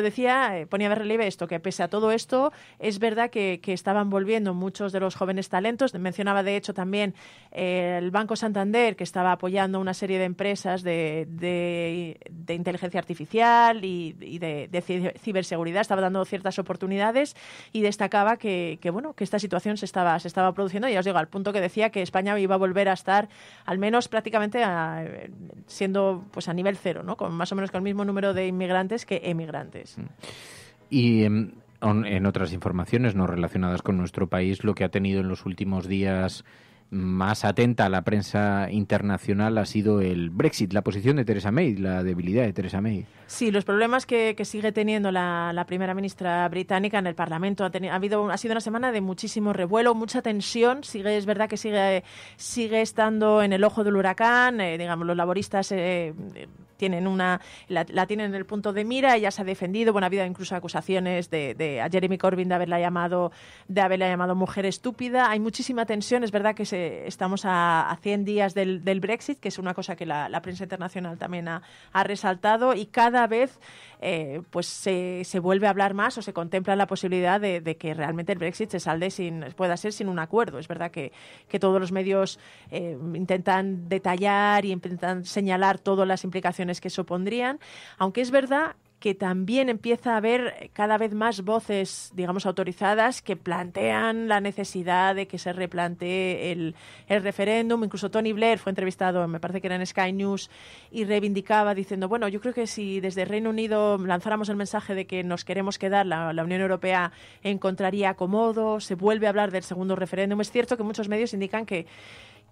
ponía de relieve esto, que pese a todo esto, es verdad que estaban volviendo muchos de los jóvenes talentos. Mencionaba, de hecho, también el Banco Santander, que estaba apoyando una serie de empresas de inteligencia artificial y de ciberseguridad, estaba dando ciertas oportunidades, y destacaba que esta situación se estaba produciendo, y ya os digo, al punto que decía que España iba a volver a estar al menos prácticamente siendo pues a nivel cero, ¿no? Con más o menos con el mismo número de inmigrantes que emigrantes. Y en otras informaciones no relacionadas con nuestro país, lo que ha tenido en los últimos días más atenta a la prensa internacional ha sido el Brexit, la posición de Theresa May, la debilidad de Theresa May. Sí, los problemas que sigue teniendo la primera ministra británica en el Parlamento. Ha sido una semana de muchísimo revuelo, mucha tensión. Es verdad que sigue estando en el ojo del huracán. Digamos, los laboristas la tienen en el punto de mira. Ella se ha defendido. Ha habido incluso acusaciones a Jeremy Corbyn de haberla llamado mujer estúpida. Hay muchísima tensión. Es verdad que estamos a 100 días del Brexit, que es una cosa que la prensa internacional también ha resaltado, y cada vez pues se vuelve a hablar más, o se contempla la posibilidad de que realmente el Brexit pueda ser sin un acuerdo. Es verdad que todos los medios intentan detallar y intentan señalar todas las implicaciones que supondrían, aunque es verdad que también empieza a haber cada vez más voces, digamos, autorizadas que plantean la necesidad de que se replantee el referéndum. Incluso Tony Blair fue entrevistado, me parece que era en Sky News, y reivindicaba diciendo, yo creo que si desde el Reino Unido lanzáramos el mensaje de que nos queremos quedar, la Unión Europea encontraría acomodo. Se vuelve a hablar del segundo referéndum. Es cierto que muchos medios indican que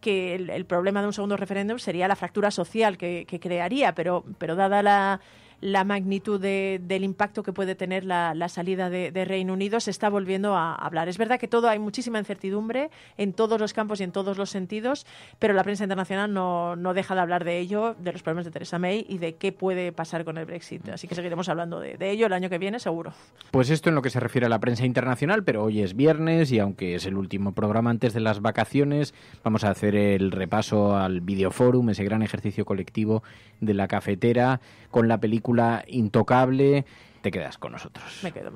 el problema de un segundo referéndum sería la fractura social que crearía, pero dada la magnitud del impacto que puede tener la salida de Reino Unido, se está volviendo a hablar. Es verdad que hay muchísima incertidumbre en todos los campos y en todos los sentidos, pero la prensa internacional no deja de hablar de ello, de los problemas de Theresa May y de qué puede pasar con el Brexit. Así que seguiremos hablando de ello el año que viene, seguro. Pues esto en lo que se refiere a la prensa internacional, pero hoy es viernes y aunque es el último programa antes de las vacaciones, vamos a hacer el repaso al Videoforum, ese gran ejercicio colectivo de la cafetera, con la película Intocable. Te quedas con nosotros. Me quedo.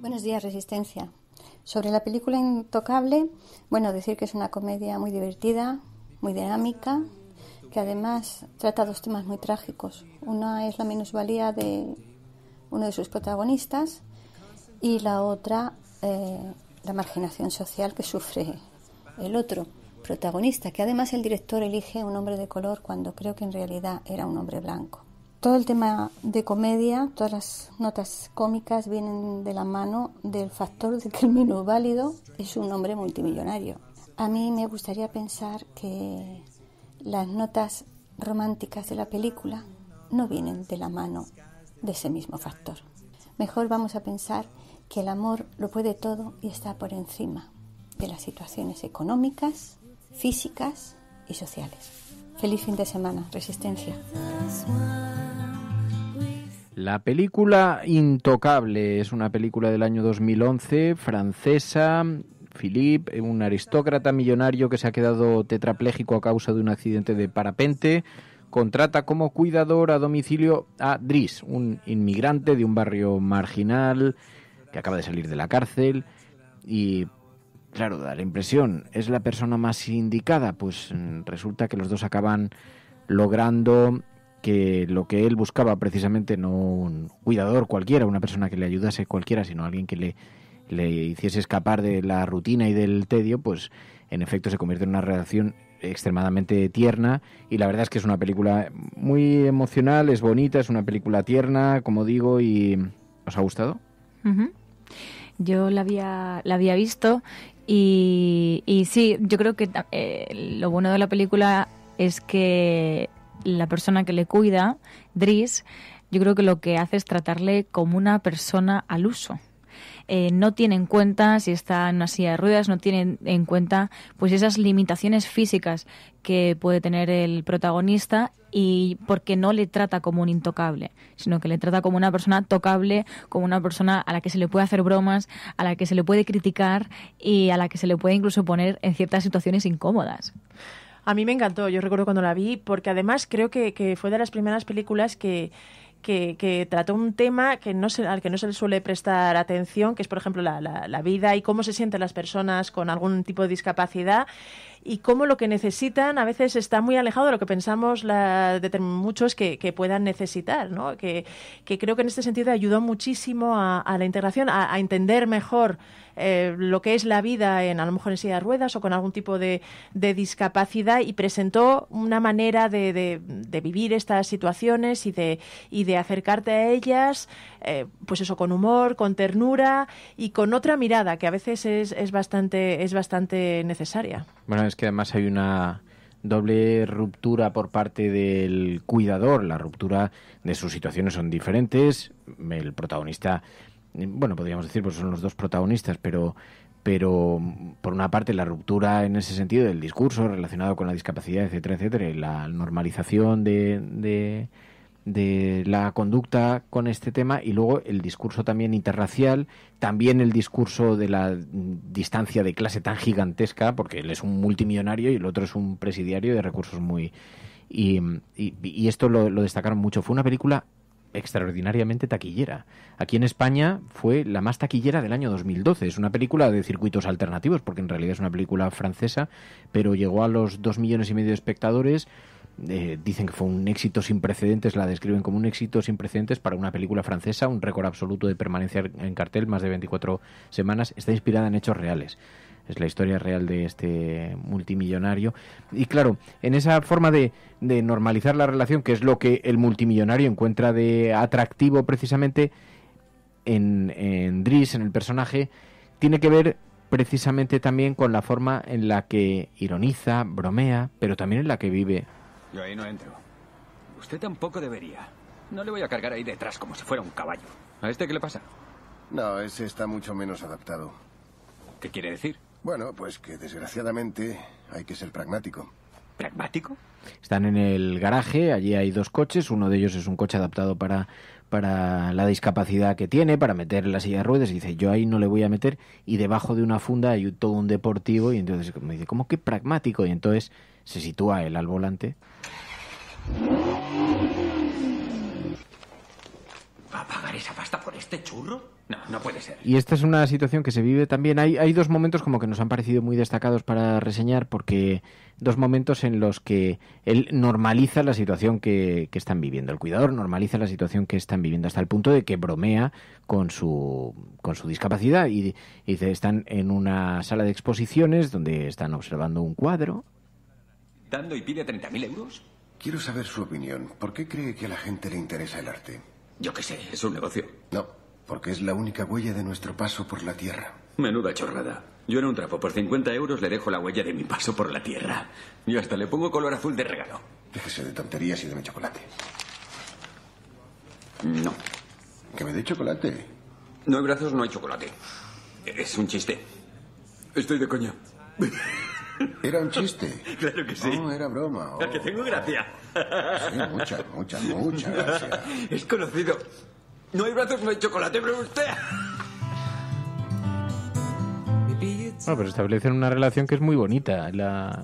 Buenos días, Resistencia. Sobre la película Intocable, decir que es una comedia muy divertida, muy dinámica, que además trata dos temas muy trágicos. Una es la minusvalía de uno de sus protagonistas y la otra, la marginación social que sufre el otro protagonista, que además el director elige un hombre de color cuando creo que en realidad era un hombre blanco. Todo el tema de comedia, todas las notas cómicas vienen de la mano del factor de que el minusválido es un hombre multimillonario. A mí me gustaría pensar que las notas románticas de la película no vienen de la mano de ese mismo factor. Mejor vamos a pensar que el amor lo puede todo y está por encima de las situaciones económicas, físicas y sociales. Feliz fin de semana, Resistencia. La película Intocable es una película del año 2011, francesa. Philippe, un aristócrata millonario que se ha quedado tetrapléjico a causa de un accidente de parapente, contrata como cuidador a domicilio a Driss, un inmigrante de un barrio marginal que acaba de salir de la cárcel y, claro, da la impresión, ¿es la persona más indicada? Pues resulta que los dos acaban logrando que lo que él buscaba precisamente no un cuidador cualquiera, una persona que le ayudase cualquiera, sino alguien que le hiciese escapar de la rutina y del tedio, pues en efecto se convierte en una relación extremadamente tierna, y la verdad es que es una película muy emocional, es bonita, es una película tierna, como digo. ¿Y os ha gustado? Uh-huh. Yo la había visto y sí, yo creo que lo bueno de la película es que la persona que le cuida, Dries, yo creo que lo que hace es tratarle como una persona al uso. No tiene en cuenta si está en una silla de ruedas, no tiene en cuenta pues esas limitaciones físicas que puede tener el protagonista, y porque no le trata como un intocable, sino que le trata como una persona tocable, como una persona a la que se le puede hacer bromas, a la que se le puede criticar y a la que se le puede incluso poner en ciertas situaciones incómodas. A mí me encantó, yo recuerdo cuando la vi, porque además creo que fue de las primeras películas que trató un tema al que no se le suele prestar atención, que es, por ejemplo, la vida y cómo se sienten las personas con algún tipo de discapacidad, y cómo lo que necesitan a veces está muy alejado de lo que pensamos muchos que puedan necesitar, ¿no? Que creo que en este sentido ayudó muchísimo a la integración, a entender mejor lo que es la vida a lo mejor en silla de ruedas o con algún tipo de discapacidad, y presentó una manera de vivir estas situaciones y de acercarte a ellas, pues eso, con humor, con ternura y con otra mirada que a veces es bastante necesaria. Bueno, es que además hay una doble ruptura por parte del cuidador. La ruptura de sus situaciones son diferentes. El protagonista, bueno, podríamos decir, pues son los dos protagonistas, pero por una parte la ruptura en ese sentido del discurso relacionado con la discapacidad, etcétera, etcétera, y la normalización de la conducta con este tema, y luego el discurso también interracial, también el discurso de la distancia de clase tan gigantesca, porque él es un multimillonario y el otro es un presidiario de recursos muy... Y esto lo destacaron mucho. Fue una película extraordinariamente taquillera. Aquí en España fue la más taquillera del año 2012. Es una película de circuitos alternativos, porque en realidad es una película francesa, pero llegó a los 2,5 millones de espectadores. Dicen que fue un éxito sin precedentes, la describen como un éxito sin precedentes para una película francesa, un récord absoluto de permanencia en cartel, más de 24 semanas. Está inspirada en hechos reales. Es la historia real de este multimillonario. Y claro, en esa forma de normalizar la relación, que es lo que el multimillonario encuentra de atractivo precisamente en Dries, en el personaje, tiene que ver precisamente también con la forma en la que ironiza, bromea, pero también en la que vive. Yo ahí no entro. Usted tampoco debería. No le voy a cargar ahí detrás como si fuera un caballo. ¿A este qué le pasa? No, ese está mucho menos adaptado. ¿Qué quiere decir? Bueno, pues que desgraciadamente hay que ser pragmático. ¿Pragmático? Están en el garaje, allí hay 2 coches, uno de ellos es un coche adaptado para la discapacidad que tiene, para meter en la silla de ruedas, y dice, yo ahí no le voy a meter, y debajo de una funda hay todo un deportivo, y entonces me dice, ¿cómo que pragmático? Y entonces se sitúa él al volante. ¿Va a pagar esa pasta por este churro? No, no puede ser. Y esta es una situación que se vive también. Hay 2 momentos como que nos han parecido muy destacados para reseñar, porque 2 momentos en los que él normaliza la situación que están viviendo. El cuidador normaliza la situación que están viviendo hasta el punto de que bromea con su discapacidad y dice, están en una sala de exposiciones donde están observando un cuadro. ¿Dando y pide 30.000 euros? Quiero saber su opinión. ¿Por qué cree que a la gente le interesa el arte? Yo qué sé, es un negocio. No, porque es la única huella de nuestro paso por la Tierra. Menuda chorrada. Yo en un trapo por 50 euros le dejo la huella de mi paso por la Tierra. Yo hasta le pongo color azul de regalo. Déjese de tonterías y deme chocolate. No. ¿Que me dé chocolate? No hay brazos, no hay chocolate. Es un chiste. Estoy de coña. ¿Era un chiste? Claro que sí. No, era broma. ¿A que tengo gracia? Sí, mucha gracia. Es conocido. No hay brazos, no hay chocolate, pero usted... Bueno, pero establecen una relación que es muy bonita,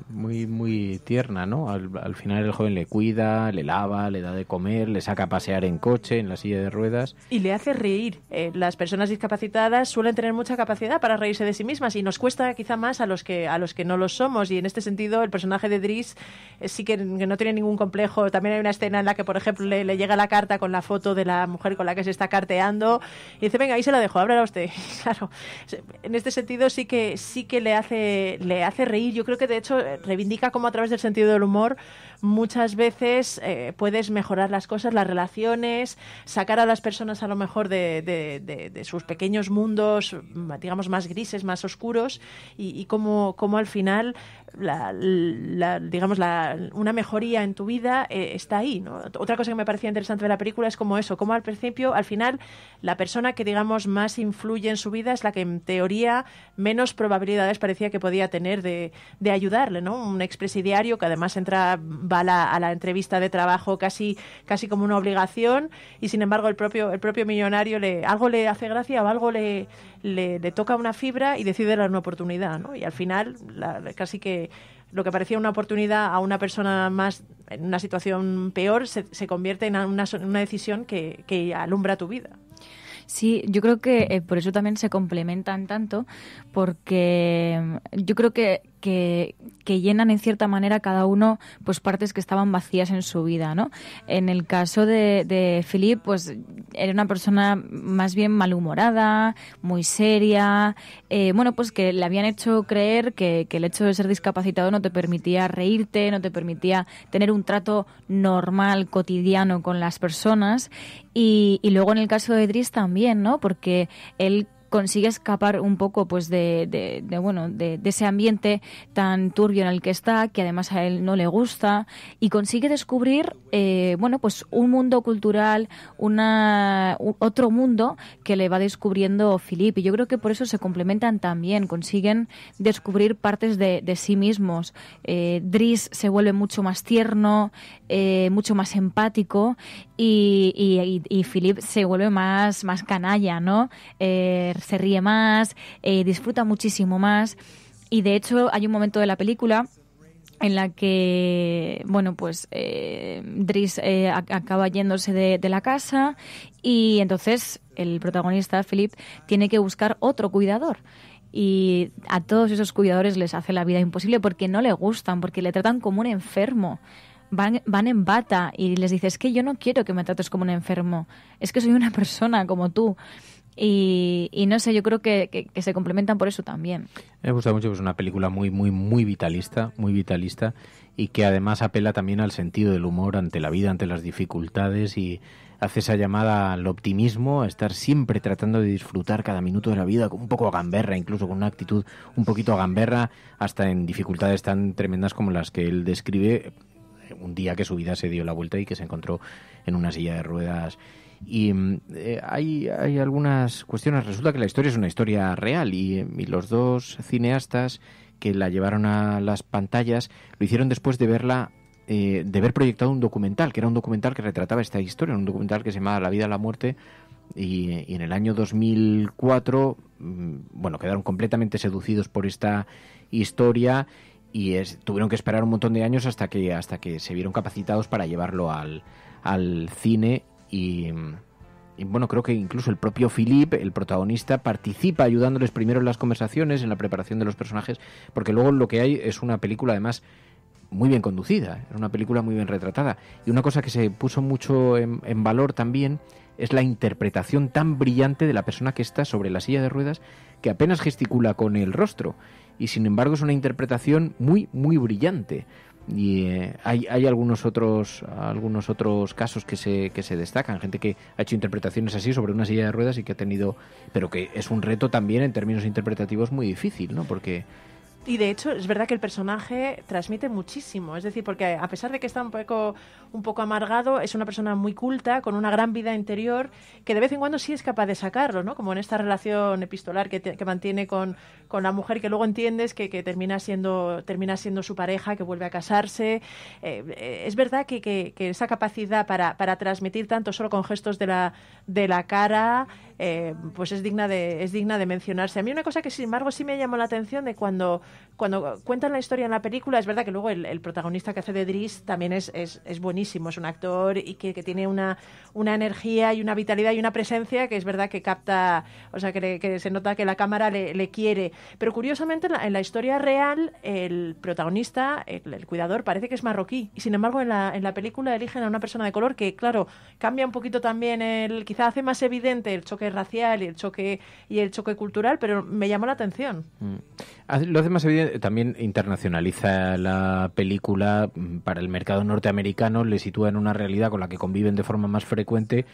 muy tierna, ¿no? Al final el joven le cuida, le lava, le da de comer, le saca a pasear en coche, en la silla de ruedas. Y le hace reír. Las personas discapacitadas suelen tener mucha capacidad para reírse de sí mismas y nos cuesta quizá más a los que no lo somos. Y en este sentido el personaje de Driss sí que no tiene ningún complejo. También hay una escena en la que, por ejemplo, le llega la carta con la foto de la mujer con la que se está carteando y dice, venga, ahí se la dejo, ábrala usted. Claro, en este sentido sí que le hace reír. Yo creo que de hecho reivindica cómo a través del sentido del humor muchas veces puedes mejorar las cosas, las relaciones, sacar a las personas a lo mejor de sus pequeños mundos, digamos, más grises, más oscuros, y cómo al final una mejoría en tu vida está ahí, ¿no? Otra cosa que me parecía interesante de la película es como eso, como al final la persona que digamos más influye en su vida es la que en teoría menos probabilidades parecía que podía tener de ayudarle, ¿no? Un expresidiario que además va a la entrevista de trabajo casi como una obligación, y sin embargo el propio millonario algo le hace gracia o algo le toca una fibra y decide dar una oportunidad, ¿no? Y al final casi que lo que parecía una oportunidad a una persona más en una situación peor se convierte en una decisión que alumbra tu vida. Sí, yo creo que por eso también se complementan tanto, porque yo creo que llenan en cierta manera cada uno pues partes que estaban vacías en su vida, ¿no? En el caso de Philippe, pues era una persona más bien malhumorada, muy seria, pues que le habían hecho creer que el hecho de ser discapacitado no te permitía reírte, no te permitía tener un trato normal, cotidiano con las personas, y luego en el caso de Driss también, ¿no? Porque él consigue escapar un poco pues de ese ambiente tan turbio en el que está, que además a él no le gusta, y consigue descubrir pues un mundo cultural, otro mundo que le va descubriendo Philippe, y yo creo que por eso se complementan también, consiguen descubrir partes de sí mismos. Driss se vuelve mucho más tierno, mucho más empático, y Philippe se vuelve más canalla, ¿no? Se ríe más, disfruta muchísimo más, y de hecho hay un momento de la película en la que Driss acaba yéndose de la casa, y entonces el protagonista, Philippe, tiene que buscar otro cuidador. Y a todos esos cuidadores les hace la vida imposible porque no le gustan, porque le tratan como un enfermo. Van en bata y les dice, es que yo no quiero que me trates como un enfermo, es que soy una persona como tú. Y no sé, yo creo que se complementan por eso también. Me gusta mucho, es una película muy vitalista, y que además apela también al sentido del humor ante la vida, ante las dificultades, y hace esa llamada al optimismo, a estar siempre tratando de disfrutar cada minuto de la vida, un poco a gamberra, incluso con una actitud un poquito a gamberra, hasta en dificultades tan tremendas como las que él describe un día que su vida se dio la vuelta y que se encontró en una silla de ruedas. Y hay algunas cuestiones. Resulta que la historia es una historia real, y los dos cineastas que la llevaron a las pantallas lo hicieron después de verla, de haber proyectado un documental, que era un documental que retrataba esta historia, un documental que se llamaba La vida a la muerte, y en el año 2004 quedaron completamente seducidos por esta historia, y tuvieron que esperar un montón de años hasta que se vieron capacitados para llevarlo al cine. Y creo que incluso el propio Philippe, el protagonista, participa ayudándoles primero en las conversaciones, en la preparación de los personajes, porque luego lo que hay es una película además muy bien conducida, es una película muy bien retratada. Y una cosa que se puso mucho en valor también es la interpretación tan brillante de la persona que está sobre la silla de ruedas, que apenas gesticula con el rostro, y sin embargo es una interpretación muy brillante. Y hay algunos otros casos que se destacan, gente que ha hecho interpretaciones así sobre una silla de ruedas y que ha tenido, pero que es un reto también en términos interpretativos muy difícil, ¿no? Porque Y de hecho es verdad que el personaje transmite muchísimo, es decir, porque a pesar de que está un poco amargado, es una persona muy culta, con una gran vida interior, que de vez en cuando sí es capaz de sacarlo, ¿no? Como en esta relación epistolar que mantiene con la mujer, que luego entiendes que termina siendo su pareja, que vuelve a casarse. Es verdad que esa capacidad para transmitir tanto solo con gestos de la cara, pues es digna de mencionarse. A mí una cosa que sin embargo sí me llamó la atención de cuando cuentan la historia en la película, es verdad que luego el protagonista que hace de Driss también es buenísimo, es un actor y que tiene una energía y una vitalidad y una presencia que es verdad que capta, o sea, que se nota que la cámara le quiere. Pero curiosamente en la historia real el protagonista, el cuidador, parece que es marroquí y sin embargo en la película eligen a una persona de color que, claro, cambia un poquito también quizá hace más evidente el choque racial y el choque cultural, pero me llamó la atención. Lo hace más evidente, también internacionaliza la película para el mercado norteamericano, le sitúa en una realidad con la que conviven de forma más frecuente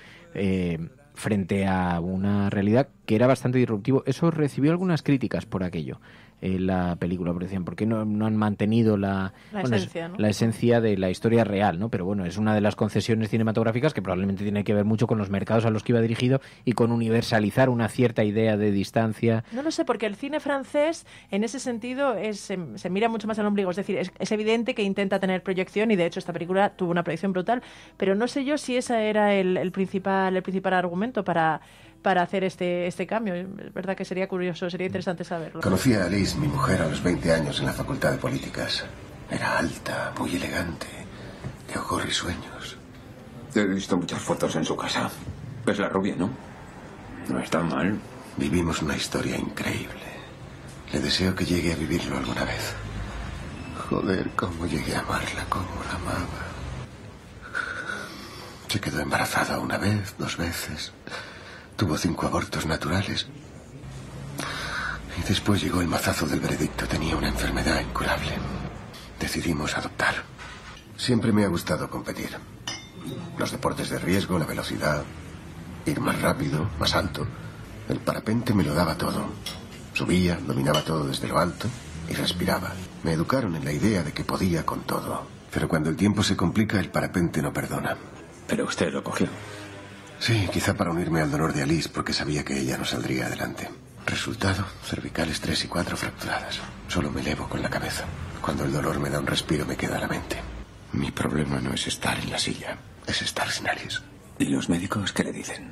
frente a una realidad que era bastante disruptivo. Eso recibió algunas críticas por aquello. La película, porque decían, ¿por qué no han mantenido la esencia, ¿no? La esencia de la historia real, ¿no? Pero bueno, es una de las concesiones cinematográficas que probablemente tiene que ver mucho con los mercados a los que iba dirigido y con universalizar una cierta idea de distancia. No lo sé, porque el cine francés, en ese sentido, se mira mucho más al ombligo. Es decir, es evidente que intenta tener proyección y, de hecho, esta película tuvo una proyección brutal, pero no sé yo si ese era el principal argumento para hacer este cambio. Es verdad que sería curioso, sería interesante saberlo. Conocí a Alice, mi mujer, a los 20 años en la Facultad de Políticas. Era alta, muy elegante, de ojos risueños. He visto muchas fotos en su casa. Es la rubia, ¿no? No está mal. Vivimos una historia increíble. Le deseo que llegue a vivirlo alguna vez. Joder, cómo llegué a amarla, cómo la amaba. Se quedó embarazada una vez, 2 veces. Tuvo 5 abortos naturales. Y después llegó el mazazo del veredicto. Tenía una enfermedad incurable. Decidimos adoptar. Siempre me ha gustado competir. Los deportes de riesgo, la velocidad, ir más rápido, más alto. El parapente me lo daba todo. Subía, dominaba todo desde lo alto y respiraba. Me educaron en la idea de que podía con todo. Pero cuando el tiempo se complica, el parapente no perdona. Pero usted lo cogió. Sí, quizá para unirme al dolor de Alice, porque sabía que ella no saldría adelante. Resultado, cervicales 3 y 4 fracturadas. Solo me elevo con la cabeza. Cuando el dolor me da un respiro, me queda la mente. Mi problema no es estar en la silla, es estar sin Alice. ¿Y los médicos qué le dicen?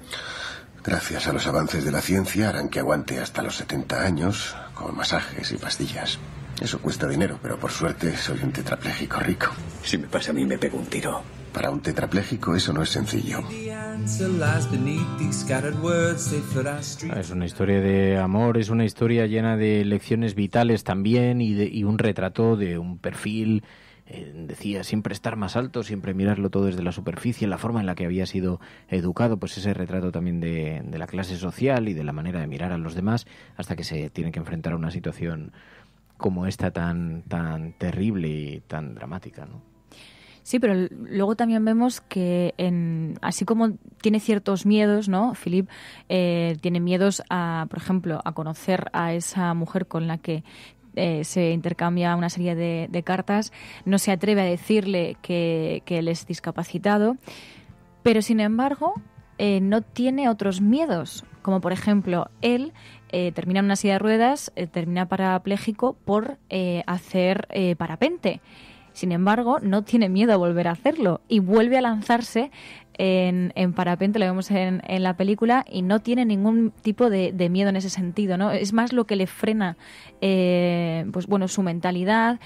Gracias a los avances de la ciencia, harán que aguante hasta los 70 años, con masajes y pastillas. Eso cuesta dinero, pero por suerte soy un tetrapléjico rico. Si me pasa a mí, me pego un tiro. Para un tetrapléjico eso no es sencillo. Es una historia de amor, es una historia llena de lecciones vitales también y un retrato de un perfil, decía, siempre estar más alto, siempre mirarlo todo desde la superficie, la forma en la que había sido educado, pues ese retrato también de la clase social y de la manera de mirar a los demás hasta que se tiene que enfrentar a una situación como esta tan terrible y tan dramática, ¿no? Sí, pero luego también vemos que así como tiene ciertos miedos, ¿no? Philippe tiene miedos por ejemplo, a conocer a esa mujer con la que se intercambia una serie de cartas, no se atreve a decirle que él es discapacitado, pero sin embargo no tiene otros miedos, como por ejemplo él termina en una silla de ruedas, termina parapléjico por hacer parapente. Sin embargo, no tiene miedo a volver a hacerlo y vuelve a lanzarse en parapente, lo vemos en la película, y no tiene ningún tipo de miedo en ese sentido, ¿no? Es más lo que le frena pues bueno, su mentalidad,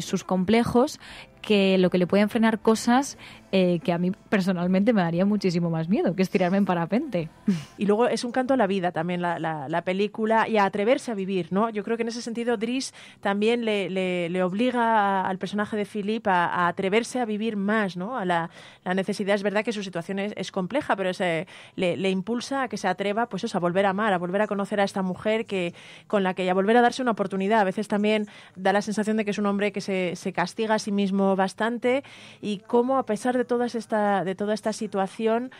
sus complejos, que lo que le pueden frenar cosas que a mí personalmente me daría muchísimo más miedo, que es tirarme en parapente. Y luego es un canto a la vida también la película y a atreverse a vivir, ¿no? Yo creo que en ese sentido Driss también le obliga al personaje de Philippe a atreverse a vivir más, ¿no? A la necesidad, es verdad que su situación es compleja, pero le impulsa a que se atreva, pues eso, a volver a amar, a volver a conocer a esta mujer con la que a volver a darse una oportunidad. A veces también da la sensación de que es un hombre que se castiga a sí mismo bastante, y cómo a pesar de toda esta situación,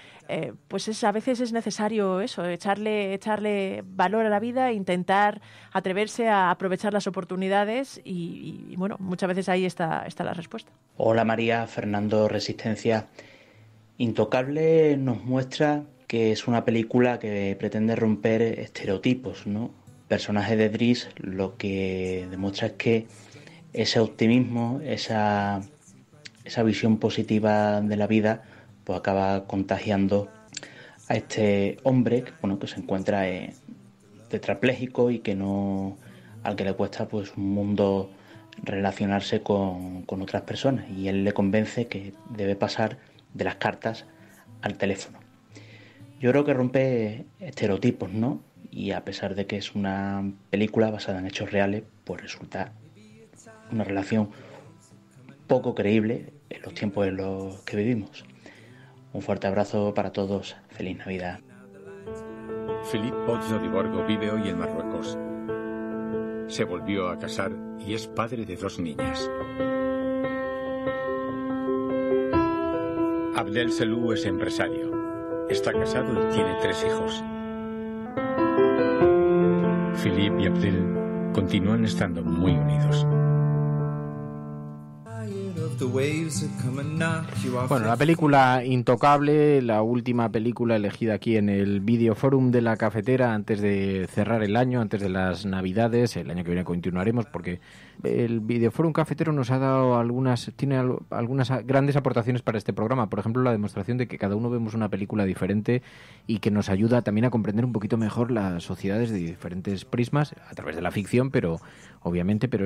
pues a veces es necesario eso, echarle valor a la vida, intentar atreverse a aprovechar las oportunidades y bueno, muchas veces ahí está la respuesta. Hola María, Fernando Resistencia. Intocable nos muestra que es una película que pretende romper estereotipos, ¿no? El personaje de Driss lo que demuestra es que ese optimismo, esa visión positiva de la vida, pues acaba contagiando a este hombre que se encuentra tetrapléjico y al que le cuesta pues un mundo relacionarse con otras personas, y él le convence que debe pasar de las cartas al teléfono. Yo creo que rompe estereotipos, ¿no? Y a pesar de que es una película basada en hechos reales, pues resulta una relación poco creíble en los tiempos en los que vivimos. Un fuerte abrazo para todos. Feliz Navidad. Philippe Pozzo di Borgo vive hoy en Marruecos. Se volvió a casar y es padre de 2 niñas. Abdel Selou es empresario. Está casado y tiene 3 hijos. Philippe y Abdel continúan estando muy unidos. Bueno, la película Intocable, la última película elegida aquí en el Videoforum de la Cafetera antes de cerrar el año, antes de las Navidades. El año que viene continuaremos porque el Videoforum Cafetero nos ha dado tiene algunas grandes aportaciones para este programa. Por ejemplo, la demostración de que cada uno vemos una película diferente y que nos ayuda también a comprender un poquito mejor las sociedades de diferentes prismas a través de la ficción, pero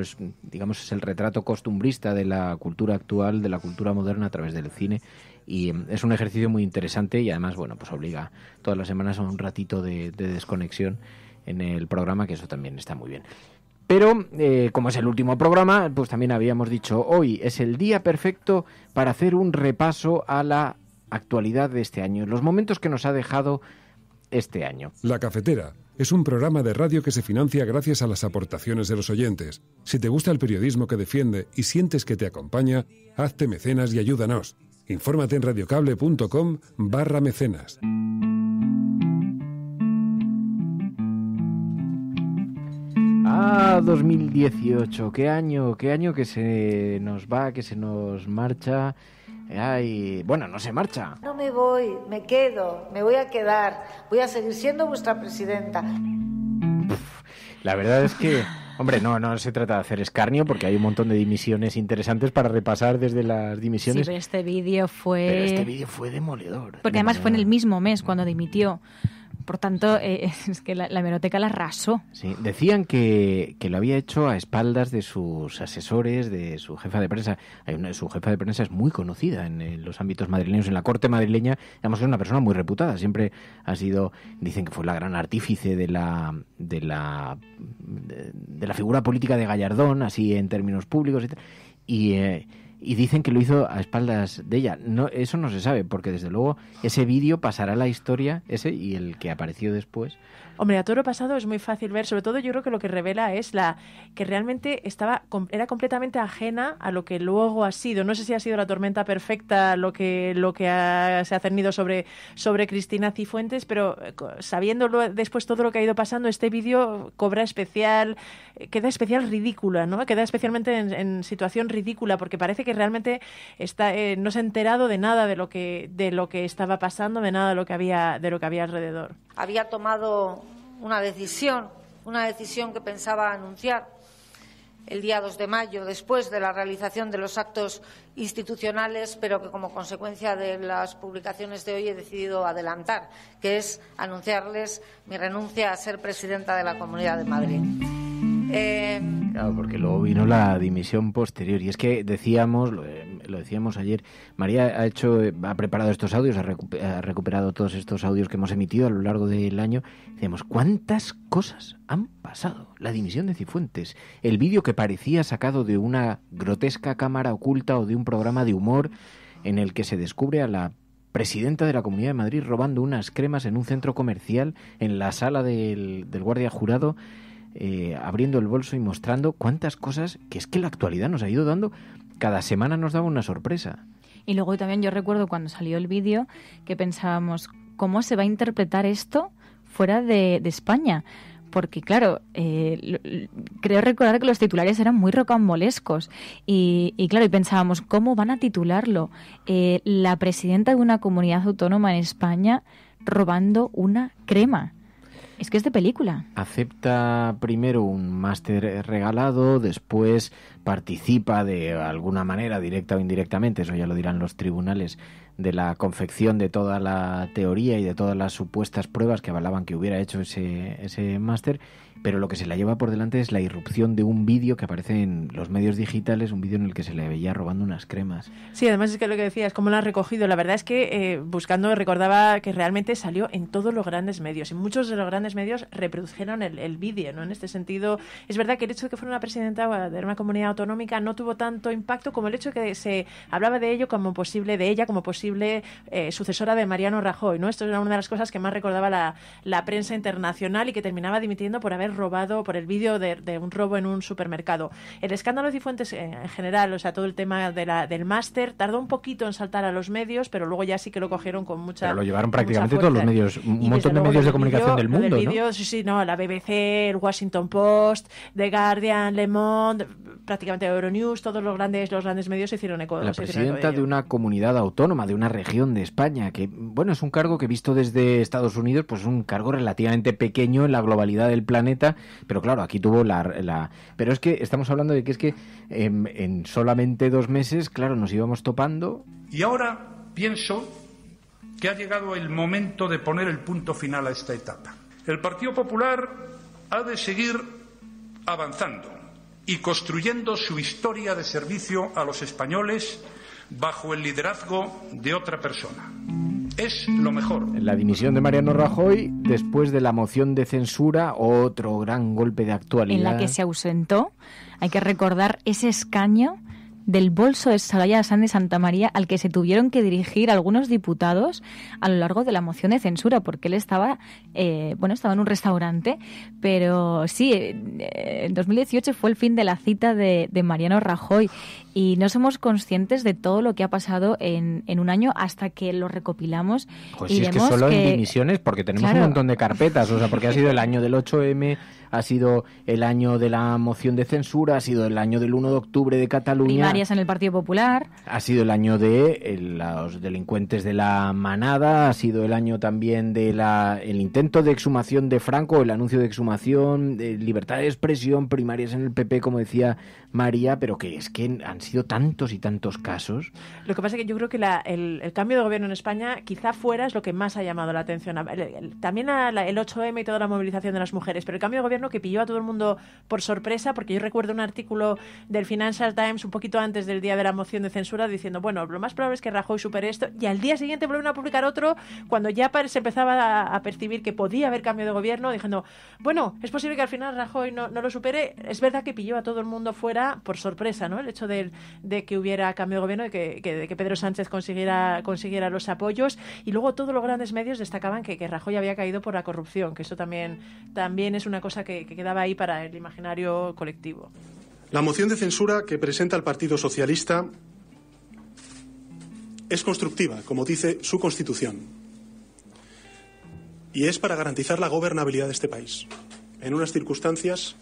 es, digamos, es el retrato costumbrista de la cultura actual, de la cultura moderna a través del cine, y es un ejercicio muy interesante y además, bueno, pues obliga todas las semanas a un ratito de desconexión en el programa, que eso también está muy bien. Pero, como es el último programa, pues también habíamos dicho, hoy es el día perfecto para hacer un repaso a la actualidad de este año, los momentos que nos ha dejado este año. La Cafetera es un programa de radio que se financia gracias a las aportaciones de los oyentes. Si te gusta el periodismo que defiende y sientes que te acompaña, hazte mecenas y ayúdanos. Infórmate en radiocable.com/mecenas. 2018, qué año que se nos va, que se nos marcha. Bueno, no se marcha. No me voy, me quedo, me voy a quedar, voy a seguir siendo vuestra presidenta. La verdad es que, hombre, no se trata de hacer escarnio porque hay un montón de dimisiones interesantes para repasar desde las dimisiones. Sí, pero este vídeo fue demoledor. Porque además fue en el mismo mes cuando dimitió. Por tanto, es que la hemeroteca la arrasó. Sí, decían que lo había hecho a espaldas de sus asesores, de su jefa de prensa. Su jefa de prensa es muy conocida en los ámbitos madrileños, en la corte madrileña. Además, es una persona muy reputada. Siempre ha sido, dicen que fue la gran artífice de la figura política de Gallardón, así en términos públicos y dicen que lo hizo a espaldas de ella. Eso no se sabe, porque desde luego ese vídeo pasará a la historia, ese y el que apareció después. Hombre, a toro pasado es muy fácil ver, sobre todo yo creo que lo que revela es que realmente era completamente ajena a lo que luego ha sido. No sé si ha sido la tormenta perfecta lo que se ha cernido sobre Cristina Cifuentes, pero sabiendo después todo lo que ha ido pasando, este vídeo queda especial ridícula, ¿no? Queda especialmente en situación ridícula, porque parece que realmente no se ha enterado de nada de lo que estaba pasando, de nada de lo que había alrededor. Había tomado una decisión que pensaba anunciar el día 2 de mayo, después de la realización de los actos institucionales, pero que como consecuencia de las publicaciones de hoy he decidido adelantar, que es anunciarles mi renuncia a ser presidenta de la Comunidad de Madrid. Claro, porque luego vino la dimisión posterior. Y es que lo decíamos ayer, María ha preparado estos audios, ha recuperado todos estos audios que hemos emitido a lo largo del año. Decíamos, ¿cuántas cosas han pasado? La dimisión de Cifuentes, el vídeo que parecía sacado de una grotesca cámara oculta o de un programa de humor en el que se descubre a la presidenta de la Comunidad de Madrid robando unas cremas en un centro comercial, en la sala del guardia jurado, abriendo el bolso y mostrando cuántas cosas que es que la actualidad nos ha ido dando. Cada semana nos daba una sorpresa. Y luego también yo recuerdo cuando salió el vídeo que pensábamos, ¿cómo se va a interpretar esto fuera de España? Porque, claro, creo recordar que los titulares eran muy rocambolescos. Y claro, y pensábamos, ¿cómo van a titularlo? La presidenta de una comunidad autónoma en España robando una crema. Es que es de película. Acepta primero un máster regalado, después participa de alguna manera, directa o indirectamente, eso ya lo dirán los tribunales, de la confección de toda la teoría y de todas las supuestas pruebas que avalaban que hubiera hecho ese máster, pero lo que se la lleva por delante es la irrupción de un vídeo que aparece en los medios digitales, un vídeo en el que se le veía robando unas cremas. Sí, además es que lo que decías, cómo lo ha recogido. La verdad es que buscando recordaba que realmente salió en todos los grandes medios y muchos de los grandes medios reprodujeron el vídeo, ¿no? En este sentido, es verdad que el hecho de que fuera una presidenta de una comunidad autonómica no tuvo tanto impacto como el hecho de que se hablaba de ello como posible, de ella como posible sucesora de Mariano Rajoy, ¿no? Esto era una de las cosas que más recordaba la prensa internacional y que terminaba dimitiendo por haber robado, por el vídeo de un robo en un supermercado. El escándalo de Cifuentes en general, o sea, todo el tema del máster, tardó un poquito en saltar a los medios, pero luego ya sí que lo cogieron con mucha Pero lo llevaron prácticamente todos los medios, un montón de medios de comunicación del mundo, ¿no? Sí, la BBC, el Washington Post, The Guardian, Le Monde, prácticamente Euronews, todos los grandes medios se hicieron eco. La presidenta de una comunidad autónoma, de una región de España, que, bueno, es un cargo que visto desde Estados Unidos, pues es un cargo relativamente pequeño en la globalidad del planeta, pero claro, aquí tuvo pero es que estamos hablando de que es que en solamente 2 meses, claro, nos íbamos topando. Y ahora pienso que ha llegado el momento de poner el punto final a esta etapa. El Partido Popular ha de seguir avanzando y construyendo su historia de servicio a los españoles bajo el liderazgo de otra persona. Es lo mejor. La dimisión de Mariano Rajoy después de la moción de censura, otro gran golpe de actualidad. En la que se ausentó, hay que recordar ese escaño del bolso de Soraya Sáenz de Santamaría al que se tuvieron que dirigir algunos diputados a lo largo de la moción de censura, porque él estaba en un restaurante, pero sí, en 2018 fue el fin de la cita de Mariano Rajoy y no somos conscientes de todo lo que ha pasado en un año hasta que lo recopilamos. Pues y sí, es que solo en dimisiones, porque tenemos un montón de carpetas, o sea, porque ha sido el año del 8M, ha sido el año de la moción de censura, ha sido el año del 1 de octubre de Cataluña. Primarias en el Partido Popular. Ha sido el año de los delincuentes de la manada, ha sido el año también de el intento de exhumación de Franco, el anuncio de exhumación, de libertad de expresión, primarias en el PP, como decía María, pero que es que han sido tantos y tantos casos. Lo que pasa es que yo creo que el cambio de gobierno en España quizá fuera es lo que más ha llamado la atención. También el 8M y toda la movilización de las mujeres, pero el cambio de gobierno que pilló a todo el mundo por sorpresa, porque yo recuerdo un artículo del Financial Times un poquito antes del día de la moción de censura diciendo, bueno, lo más probable es que Rajoy supere esto, y al día siguiente volvieron a publicar otro cuando ya se empezaba a percibir que podía haber cambio de gobierno, diciendo, bueno, es posible que al final Rajoy no lo supere. Es verdad que pilló a todo el mundo fuera por sorpresa, ¿no? El hecho de que hubiera cambio de gobierno, de que Pedro Sánchez consiguiera los apoyos, y luego todos los grandes medios destacaban que Rajoy había caído por la corrupción, que eso también es una cosa que quedaba ahí para el imaginario colectivo. La moción de censura que presenta el Partido Socialista es constructiva, como dice su Constitución, y es para garantizar la gobernabilidad de este país, en unas circunstancias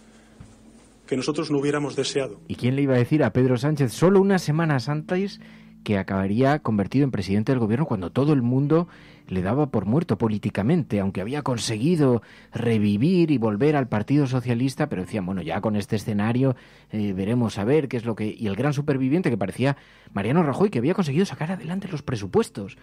que nosotros no hubiéramos deseado. ¿Y quién le iba a decir a Pedro Sánchez solo unas semanas antes que acabaría convertido en presidente del gobierno, cuando todo el mundo le daba por muerto políticamente, aunque había conseguido revivir y volver al Partido Socialista, pero decían, bueno, ya con este escenario veremos a ver qué es lo que... Y el gran superviviente que parecía Mariano Rajoy, que había conseguido sacar adelante los presupuestos.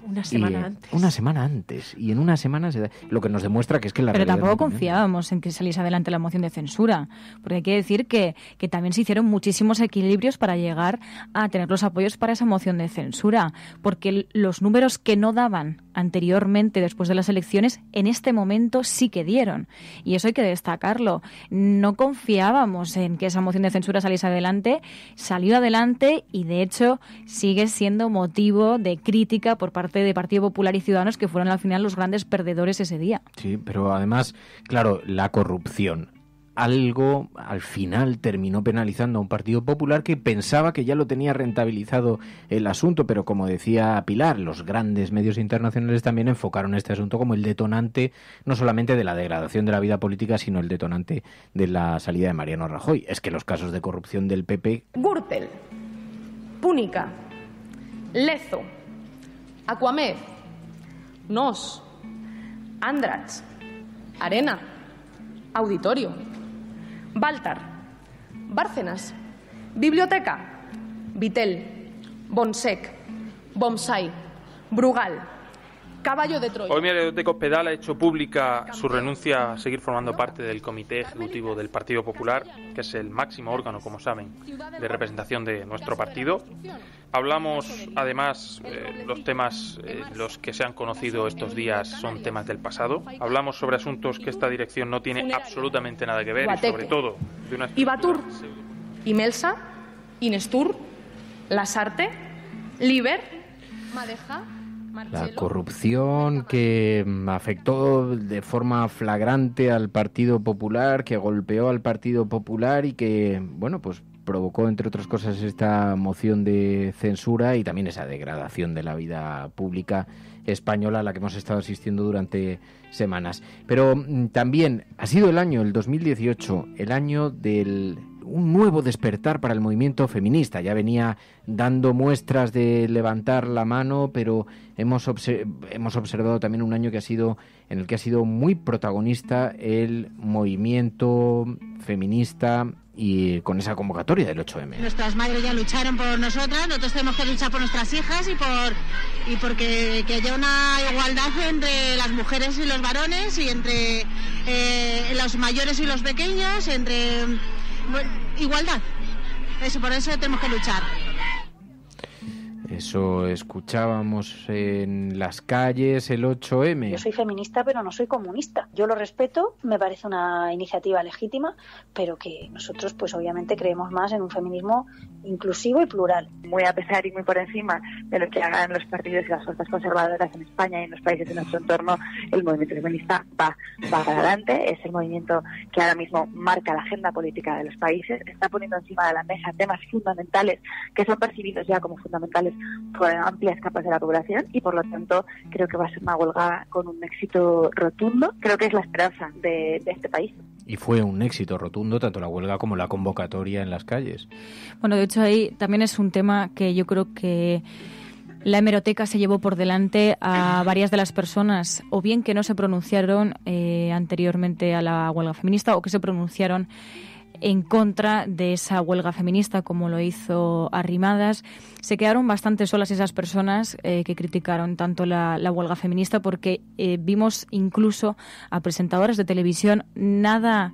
Una semana antes. Y en una semana se da... Lo que nos demuestra que es que la Pero realidad tampoco confiábamos en que saliese adelante la moción de censura, porque hay que decir que también se hicieron muchísimos equilibrios para llegar a tener los apoyos para esa moción de censura, porque los números que no daban anteriormente, después de las elecciones, en este momento sí que dieron. Y eso hay que destacarlo. No confiábamos en que esa moción de censura saliese adelante. Salió adelante y, de hecho, sigue siendo motivo de crítica por parte de Partido Popular y Ciudadanos, que fueron al final los grandes perdedores ese día. Sí, pero además, claro, la corrupción. algo al final terminó penalizando a un Partido Popular que pensaba que ya lo tenía rentabilizado el asunto, pero como decía Pilar, los grandes medios internacionales también enfocaron este asunto como el detonante no solamente de la degradación de la vida política, sino el detonante de la salida de Mariano Rajoy. Es que los casos de corrupción del PP... Gürtel, Púnica, Lezo, Aquamed, Nos, Andratx, Arena, Auditorio, Baltar, Bárcenas, Biblioteca, Vitel, Bonsec, Bomsay, Brugal, Caballo de Troya. Hoy mi Biblioteca Hospedal ha hecho pública su renuncia a seguir formando parte del Comité Ejecutivo del Partido Popular, que es el máximo órgano, como saben, de representación de nuestro partido. Hablamos, además, los temas los que se han conocido estos días son temas del pasado. Hablamos sobre asuntos que esta dirección no tiene absolutamente nada que ver, y sobre todo de una Ibatur, Imelsa, Inestur, Lasarte, Liber, Madeja. La corrupción que afectó de forma flagrante al Partido Popular, que golpeó al Partido Popular y que, bueno, pues provocó, entre otras cosas, esta moción de censura y también esa degradación de la vida pública española a la que hemos estado asistiendo durante semanas. Pero también ha sido el año, el 2018, el año del un nuevo despertar para el movimiento feminista. Ya venía dando muestras de levantar la mano, pero hemos observado también un año en el que ha sido muy protagonista el movimiento feminista y con esa convocatoria del 8M. Nuestras madres ya lucharon por nosotras, nosotros tenemos que luchar por nuestras hijas y porque que haya una igualdad entre las mujeres y los varones y entre los mayores y los pequeños, igualdad. Por eso tenemos que luchar. Eso escuchábamos en las calles el 8M. Yo soy feminista, pero no soy comunista. Yo lo respeto, me parece una iniciativa legítima, pero que nosotros, pues obviamente, creemos más en un feminismo inclusivo y plural. Muy a pesar y muy por encima de lo que hagan los partidos y las fuerzas conservadoras en España y en los países de nuestro entorno, el movimiento feminista va adelante. Es el movimiento que ahora mismo marca la agenda política de los países, está poniendo encima de la mesa temas fundamentales que son percibidos ya como fundamentales por amplias capas de la población y por lo tanto creo que va a ser una huelga con un éxito rotundo. Creo que es la esperanza de este país. Y fue un éxito rotundo tanto la huelga como la convocatoria en las calles. Bueno, de hecho ahí también es un tema que yo creo que la hemeroteca se llevó por delante a varias de las personas, o bien que no se pronunciaron anteriormente a la huelga feminista o que se pronunciaron en contra de esa huelga feminista, como lo hizo Arrimadas. Se quedaron bastante solas esas personas que criticaron tanto la huelga feminista, porque vimos incluso a presentadoras de televisión nada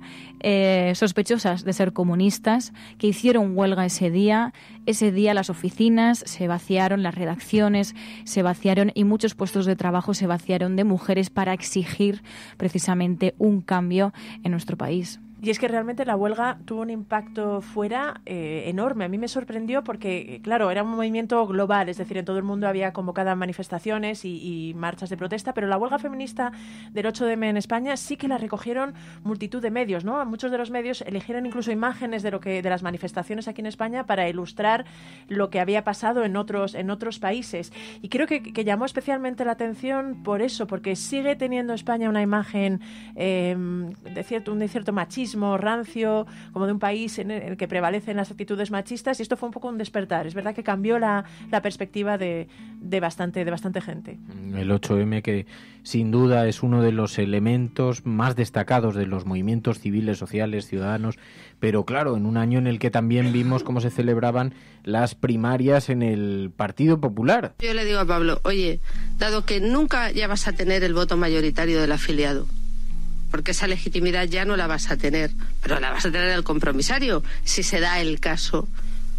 sospechosas de ser comunistas, que hicieron huelga ese día. Ese día las oficinas se vaciaron, las redacciones se vaciaron y muchos puestos de trabajo se vaciaron de mujeres para exigir precisamente un cambio en nuestro país. Y es que realmente la huelga tuvo un impacto fuera enorme. A mí me sorprendió porque, claro, era un movimiento global, es decir, en todo el mundo había convocadas manifestaciones y marchas de protesta, pero la huelga feminista del 8M en España sí que la recogieron multitud de medios, ¿no? Muchos de los medios eligieron incluso imágenes de las manifestaciones aquí en España para ilustrar lo que había pasado en otros países. Y creo que llamó especialmente la atención por eso, porque sigue teniendo España una imagen de cierto machismo rancio, como de un país en el que prevalecen las actitudes machistas, y esto fue un poco un despertar. Es verdad que cambió la perspectiva de bastante gente. El 8M, que sin duda es uno de los elementos más destacados de los movimientos civiles, sociales, ciudadanos, pero claro, en un año en el que también vimos cómo se celebraban las primarias en el Partido Popular. Yo le digo a Pablo, oye, dado que nunca ya vas a tener el voto mayoritario del afiliado, porque esa legitimidad ya no la vas a tener, pero la vas a tener el compromisario, si se da el caso.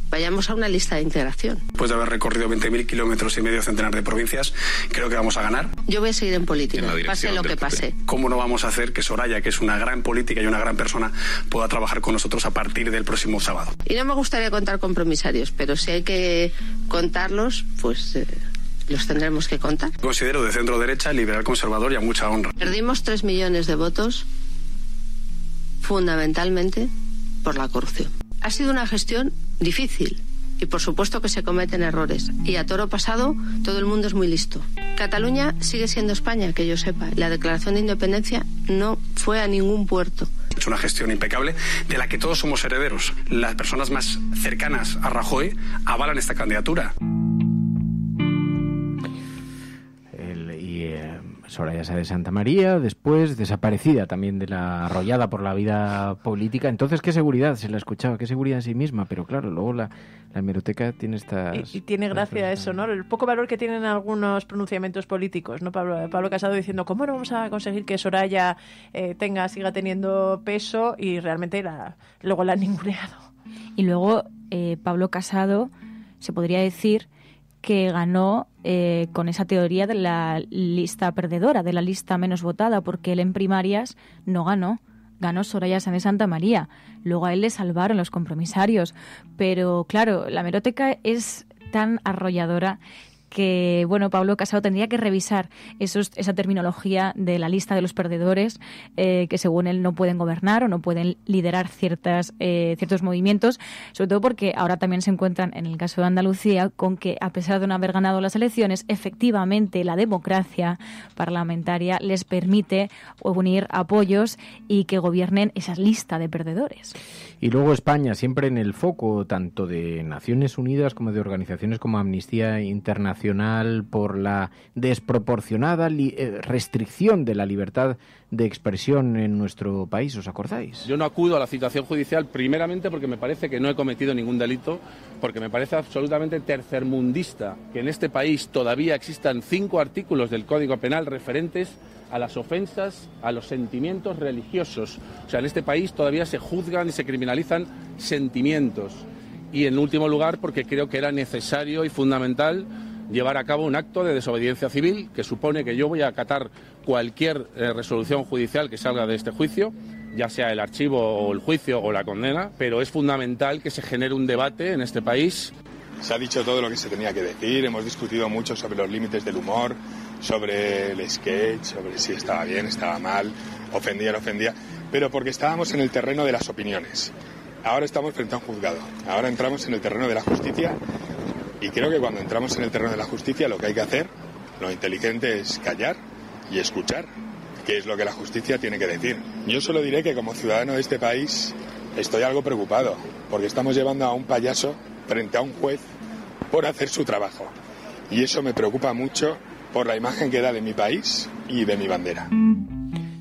Vayamos a una lista de integración. Después de haber recorrido 20.000 kilómetros y medio, centenar de provincias, creo que vamos a ganar. Yo voy a seguir en política, pase lo que pase. ¿Cómo no vamos a hacer que Soraya, que es una gran política y una gran persona, pueda trabajar con nosotros a partir del próximo sábado? Y no me gustaría contar compromisarios, pero si hay que contarlos, pues los tendremos que contar. Considero de centro derecha, liberal, conservador y a mucha honra. Perdimos 3 millones de votos fundamentalmente por la corrupción. Ha sido una gestión difícil y por supuesto que se cometen errores. Y a toro pasado todo el mundo es muy listo. Cataluña sigue siendo España, que yo sepa. La declaración de independencia no fue a ningún puerto. Es una gestión impecable de la que todos somos herederos. Las personas más cercanas a Rajoy avalan esta candidatura. Soraya Sáez de Santamaría, después desaparecida también arrollada por la vida política. Entonces, ¿qué seguridad? Se la escuchaba, qué seguridad en sí misma, pero claro, luego la hemeroteca tiene estas... Y tiene gracia eso, ¿no? El poco valor que tienen algunos pronunciamientos políticos, ¿no? Pablo Casado diciendo, ¿cómo no vamos a conseguir que Soraya siga teniendo peso? Y realmente luego la han ninguneado. Y luego Pablo Casado, se podría decir que ganó con esa teoría de la lista perdedora, de la lista menos votada, porque él en primarias no ganó. Ganó Soraya Sáez de Santamaría. Luego a él le salvaron los compromisarios. Pero claro, la hemeroteca es tan arrolladora que, bueno, Pablo Casado tendría que revisar esa terminología de la lista de los perdedores, que según él no pueden gobernar o no pueden liderar ciertos movimientos, sobre todo porque ahora también se encuentran, en el caso de Andalucía, con que a pesar de no haber ganado las elecciones, efectivamente la democracia parlamentaria les permite unir apoyos y que gobiernen esa lista de perdedores. Y luego España, siempre en el foco tanto de Naciones Unidas como de organizaciones como Amnistía Internacional, por la desproporcionada restricción de la libertad de expresión en nuestro país, ¿os acordáis? Yo no acudo a la citación judicial primeramente porque me parece que no he cometido ningún delito, porque me parece absolutamente tercermundista que en este país todavía existan 5 artículos del Código Penal referentes a las ofensas a los sentimientos religiosos. O sea, en este país todavía se juzgan y se criminalizan sentimientos. Y en último lugar, porque creo que era necesario y fundamental llevar a cabo un acto de desobediencia civil, que supone que yo voy a acatar cualquier resolución judicial que salga de este juicio, ya sea el archivo o el juicio o la condena, pero es fundamental que se genere un debate en este país. Se ha dicho todo lo que se tenía que decir, hemos discutido mucho sobre los límites del humor, sobre el sketch, sobre si estaba bien, estaba mal, ofendía, no ofendía, pero porque estábamos en el terreno de las opiniones. Ahora estamos frente a un juzgado, ahora entramos en el terreno de la justicia. Y creo que cuando entramos en el terreno de la justicia lo que hay que hacer, lo inteligente es callar y escuchar, que es lo que la justicia tiene que decir. Yo solo diré que como ciudadano de este país estoy algo preocupado, porque estamos llevando a un payaso frente a un juez por hacer su trabajo. Y eso me preocupa mucho por la imagen que da de mi país y de mi bandera.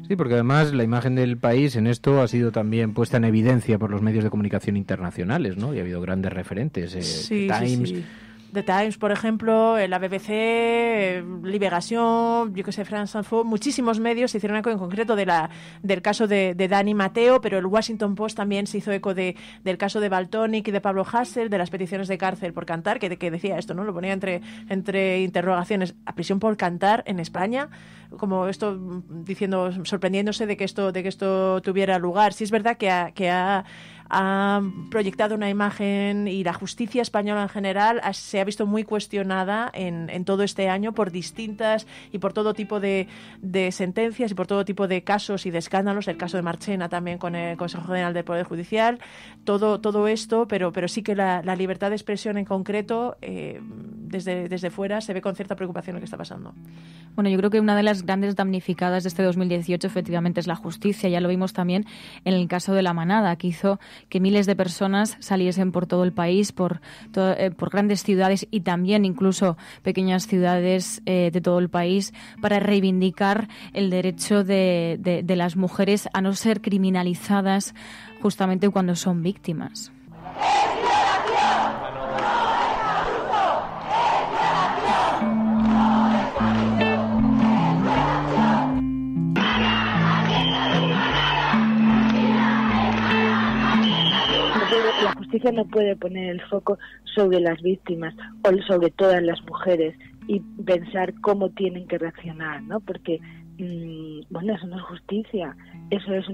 Sí, porque además la imagen del país en esto ha sido también puesta en evidencia por los medios de comunicación internacionales, ¿no? Y ha habido grandes referentes, Times... Sí. The Times, por ejemplo, la BBC, Libération, yo que sé, France Info, muchísimos medios se hicieron eco en concreto del caso de Dani Mateo, pero el Washington Post también se hizo eco del caso de Valtonyc y de Pablo Hasél, de las peticiones de cárcel por cantar, que decía esto, ¿no? Lo ponía entre interrogaciones, a prisión por cantar en España, como esto sorprendiéndose de que esto tuviera lugar. Sí es verdad que ha proyectado una imagen, y la justicia española en general se ha visto muy cuestionada en todo este año por distintas y por todo tipo de sentencias y por todo tipo de casos y de escándalos. El caso de Marchena también con el Consejo General del Poder Judicial, todo esto, pero sí que la libertad de expresión en concreto, desde fuera se ve con cierta preocupación lo que está pasando. Bueno, yo creo que una de las grandes damnificadas de este 2018 efectivamente es la justicia. Ya lo vimos también en el caso de La Manada, que hizo que miles de personas saliesen por todo el país, por grandes ciudades y también incluso pequeñas ciudades de todo el país, para reivindicar el derecho de las mujeres a no ser criminalizadas justamente cuando son víctimas. La justicia no puede poner el foco sobre las víctimas o sobre todas las mujeres y pensar cómo tienen que reaccionar, ¿no? Porque, eso no es justicia, eso es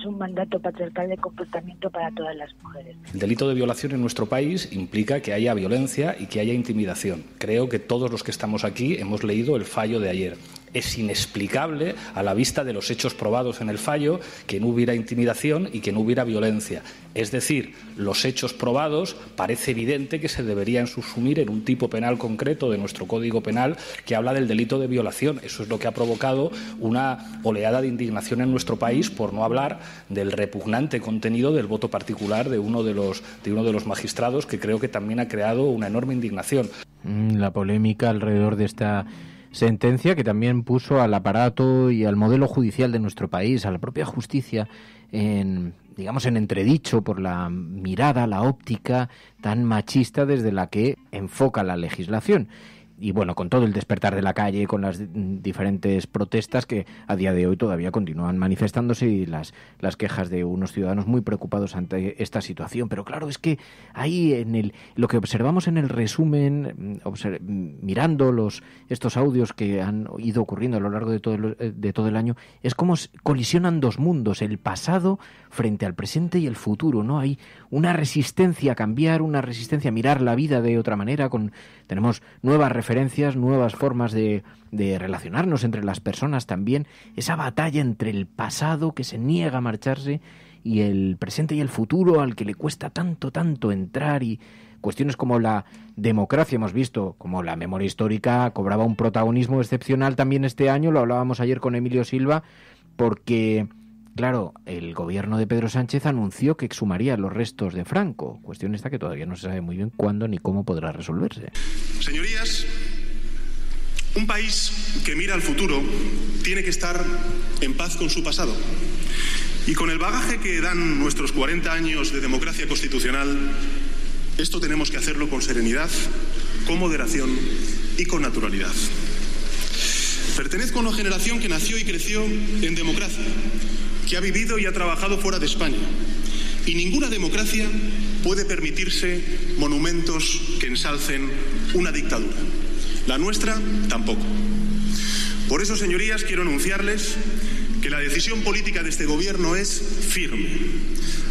un mandato patriarcal de comportamiento para todas las mujeres. El delito de violación en nuestro país implica que haya violencia y que haya intimidación. Creo que todos los que estamos aquí hemos leído el fallo de ayer. Es inexplicable, a la vista de los hechos probados en el fallo, que no hubiera intimidación y que no hubiera violencia. Es decir, los hechos probados parece evidente que se deberían subsumir en un tipo penal concreto de nuestro Código Penal que habla del delito de violación. Eso es lo que ha provocado una oleada de indignación en nuestro país, por no hablar del repugnante contenido del voto particular de uno de los magistrados, que creo que también ha creado una enorme indignación. La polémica alrededor de esta sentencia, que también puso al aparato y al modelo judicial de nuestro país, a la propia justicia, en entredicho por la mirada, la óptica tan machista desde la que enfoca la legislación. Y bueno, con todo el despertar de la calle, con las diferentes protestas que a día de hoy todavía continúan manifestándose y las quejas de unos ciudadanos muy preocupados ante esta situación. Pero claro, es que ahí lo que observamos en el resumen, mirando estos audios que han ido ocurriendo a lo largo de todo el año, es como colisionan dos mundos, el pasado frente al presente y el futuro, ¿no? Hay una resistencia a cambiar, una resistencia a mirar la vida de otra manera. Tenemos nuevas referencias, nuevas formas de relacionarnos entre las personas también. Esa batalla entre el pasado, que se niega a marcharse, y el presente y el futuro, al que le cuesta tanto entrar, y cuestiones como la democracia, hemos visto como la memoria histórica cobraba un protagonismo excepcional también este año. Lo hablábamos ayer con Emilio Silva, porque claro, el gobierno de Pedro Sánchez anunció que exhumaría los restos de Franco, cuestión esta que todavía no se sabe muy bien cuándo ni cómo podrá resolverse. Señorías, un país que mira al futuro tiene que estar en paz con su pasado. Y con el bagaje que dan nuestros 40 años de democracia constitucional, esto tenemos que hacerlo con serenidad, con moderación y con naturalidad. Pertenezco a una generación que nació y creció en democracia, que ha vivido y ha trabajado fuera de España. Y ninguna democracia puede permitirse monumentos que ensalcen una dictadura. La nuestra tampoco. Por eso, señorías, quiero anunciarles que la decisión política de este gobierno es firme.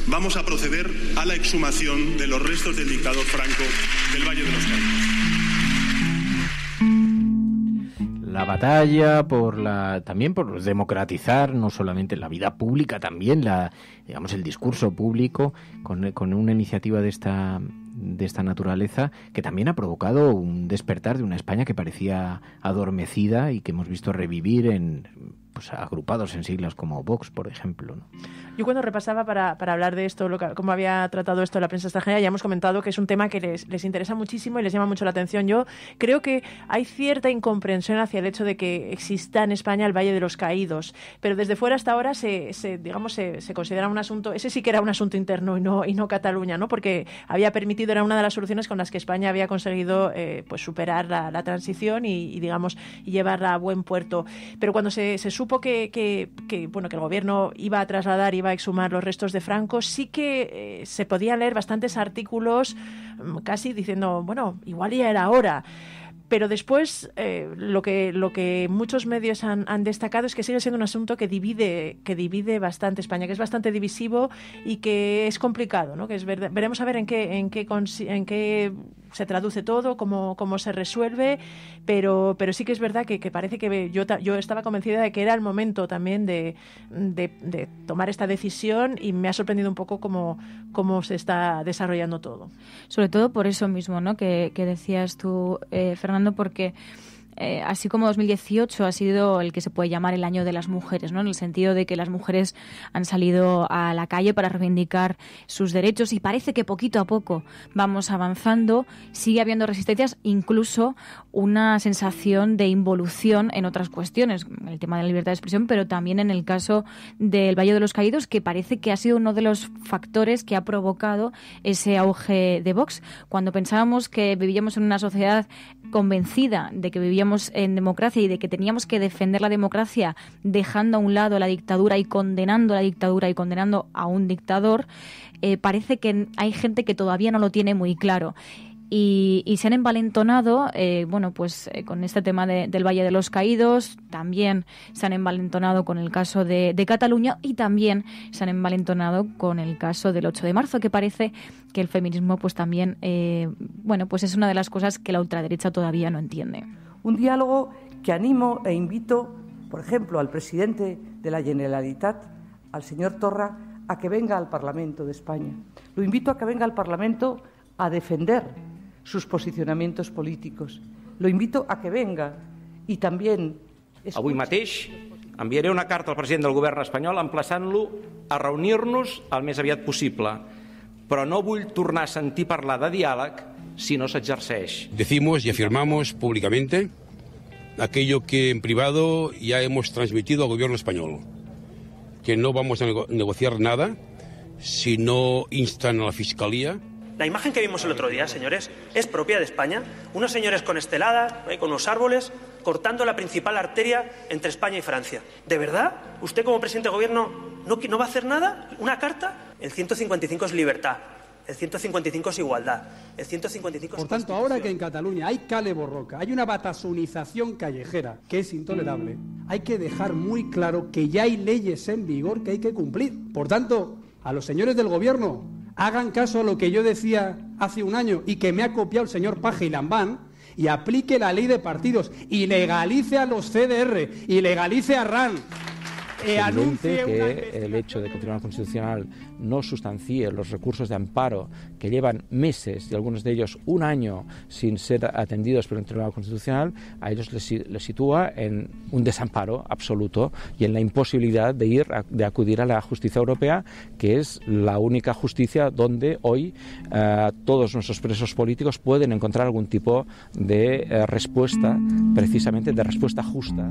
Vamos a proceder a la exhumación de los restos del dictador Franco del Valle de los Caídos. La batalla también por democratizar no solamente la vida pública, también el discurso público, con una iniciativa de esta naturaleza, que también ha provocado un despertar de una España que parecía adormecida y que hemos visto revivir agrupados en siglas como Vox, por ejemplo, ¿no? Yo cuando repasaba para hablar de esto, cómo había tratado esto la prensa extranjera, ya hemos comentado que es un tema que les interesa muchísimo y les llama mucho la atención. Yo creo que hay cierta incomprensión hacia el hecho de que exista en España el Valle de los Caídos, pero desde fuera hasta ahora se considera un asunto, ese sí que era un asunto interno y no Cataluña, ¿no? Porque había permitido, era una de las soluciones con las que España había conseguido superar la transición y llevarla a buen puerto. Pero cuando se supo que el gobierno iba a trasladar, iba a exhumar los restos de Franco, sí que se podían leer bastantes artículos casi diciendo, bueno, igual ya era hora. Pero después lo que muchos medios han destacado es que sigue siendo un asunto que divide bastante España, que es bastante divisivo y que es complicado, ¿no? Que es veremos a ver en qué se traduce todo, cómo se resuelve, pero sí que es verdad que parece que yo estaba convencida de que era el momento también de tomar esta decisión, y me ha sorprendido un poco cómo se está desarrollando todo. Sobre todo por eso mismo, ¿no? que decías tú, Fernando, porque así como 2018 ha sido el que se puede llamar el año de las mujeres, ¿no? En el sentido de que las mujeres han salido a la calle para reivindicar sus derechos, y parece que poquito a poco vamos avanzando. Sigue habiendo resistencias, incluso una sensación de involución en otras cuestiones, el tema de la libertad de expresión, pero también en el caso del Valle de los Caídos, que parece que ha sido uno de los factores que ha provocado ese auge de Vox. Cuando pensábamos que vivíamos en una sociedad convencida de que vivíamos en democracia y de que teníamos que defender la democracia dejando a un lado la dictadura y condenando la dictadura y condenando a un dictador, parece que hay gente que todavía no lo tiene muy claro. Y se han envalentonado, con este tema del Valle de los Caídos. También se han envalentonado con el caso de Cataluña, y también se han envalentonado con el caso del 8 de marzo, que parece que el feminismo también es una de las cosas que la ultraderecha todavía no entiende. Un diálogo que animo e invito, por ejemplo, al presidente de la Generalitat, al señor Torra, a que venga al Parlamento de España. Lo invito a que venga al Parlamento a defender sus posicionamientos políticos. Lo invito a que venga i també... Avui mateix enviaré una carta al president del govern espanyol emplaçant-lo a reunir-nos el més aviat possible, però no vull tornar a sentir parlar de diàleg si no s'exerceix. Decimos y afirmamos públicamente aquello que en privado ya hemos transmitido al gobierno español, que no vamos a negociar nada si no instan a la Fiscalía. La imagen que vimos el otro día, señores, es propia de España. Unos señores con esteladas, con unos árboles, cortando la principal arteria entre España y Francia. ¿De verdad? ¿Usted como presidente de gobierno no va a hacer nada? ¿Una carta? El 155 es libertad. El 155 es igualdad. El 155 es... Por tanto, ahora que en Cataluña hay cale borroca, hay una batasunización callejera que es intolerable, hay que dejar muy claro que ya hay leyes en vigor que hay que cumplir. Por tanto, a los señores del gobierno, hagan caso a lo que yo decía hace un año y que me ha copiado el señor Paje y Lambán, y aplique la ley de partidos y legalice a los CDR y legalice a RAN. Evidente que el hecho de que el Tribunal Constitucional no sustancie los recursos de amparo que llevan meses y algunos de ellos un año sin ser atendidos por el Tribunal Constitucional, a ellos les sitúa en un desamparo absoluto y en la imposibilidad de acudir a la justicia europea, que es la única justicia donde hoy todos nuestros presos políticos pueden encontrar algún tipo de respuesta, precisamente de respuesta justa.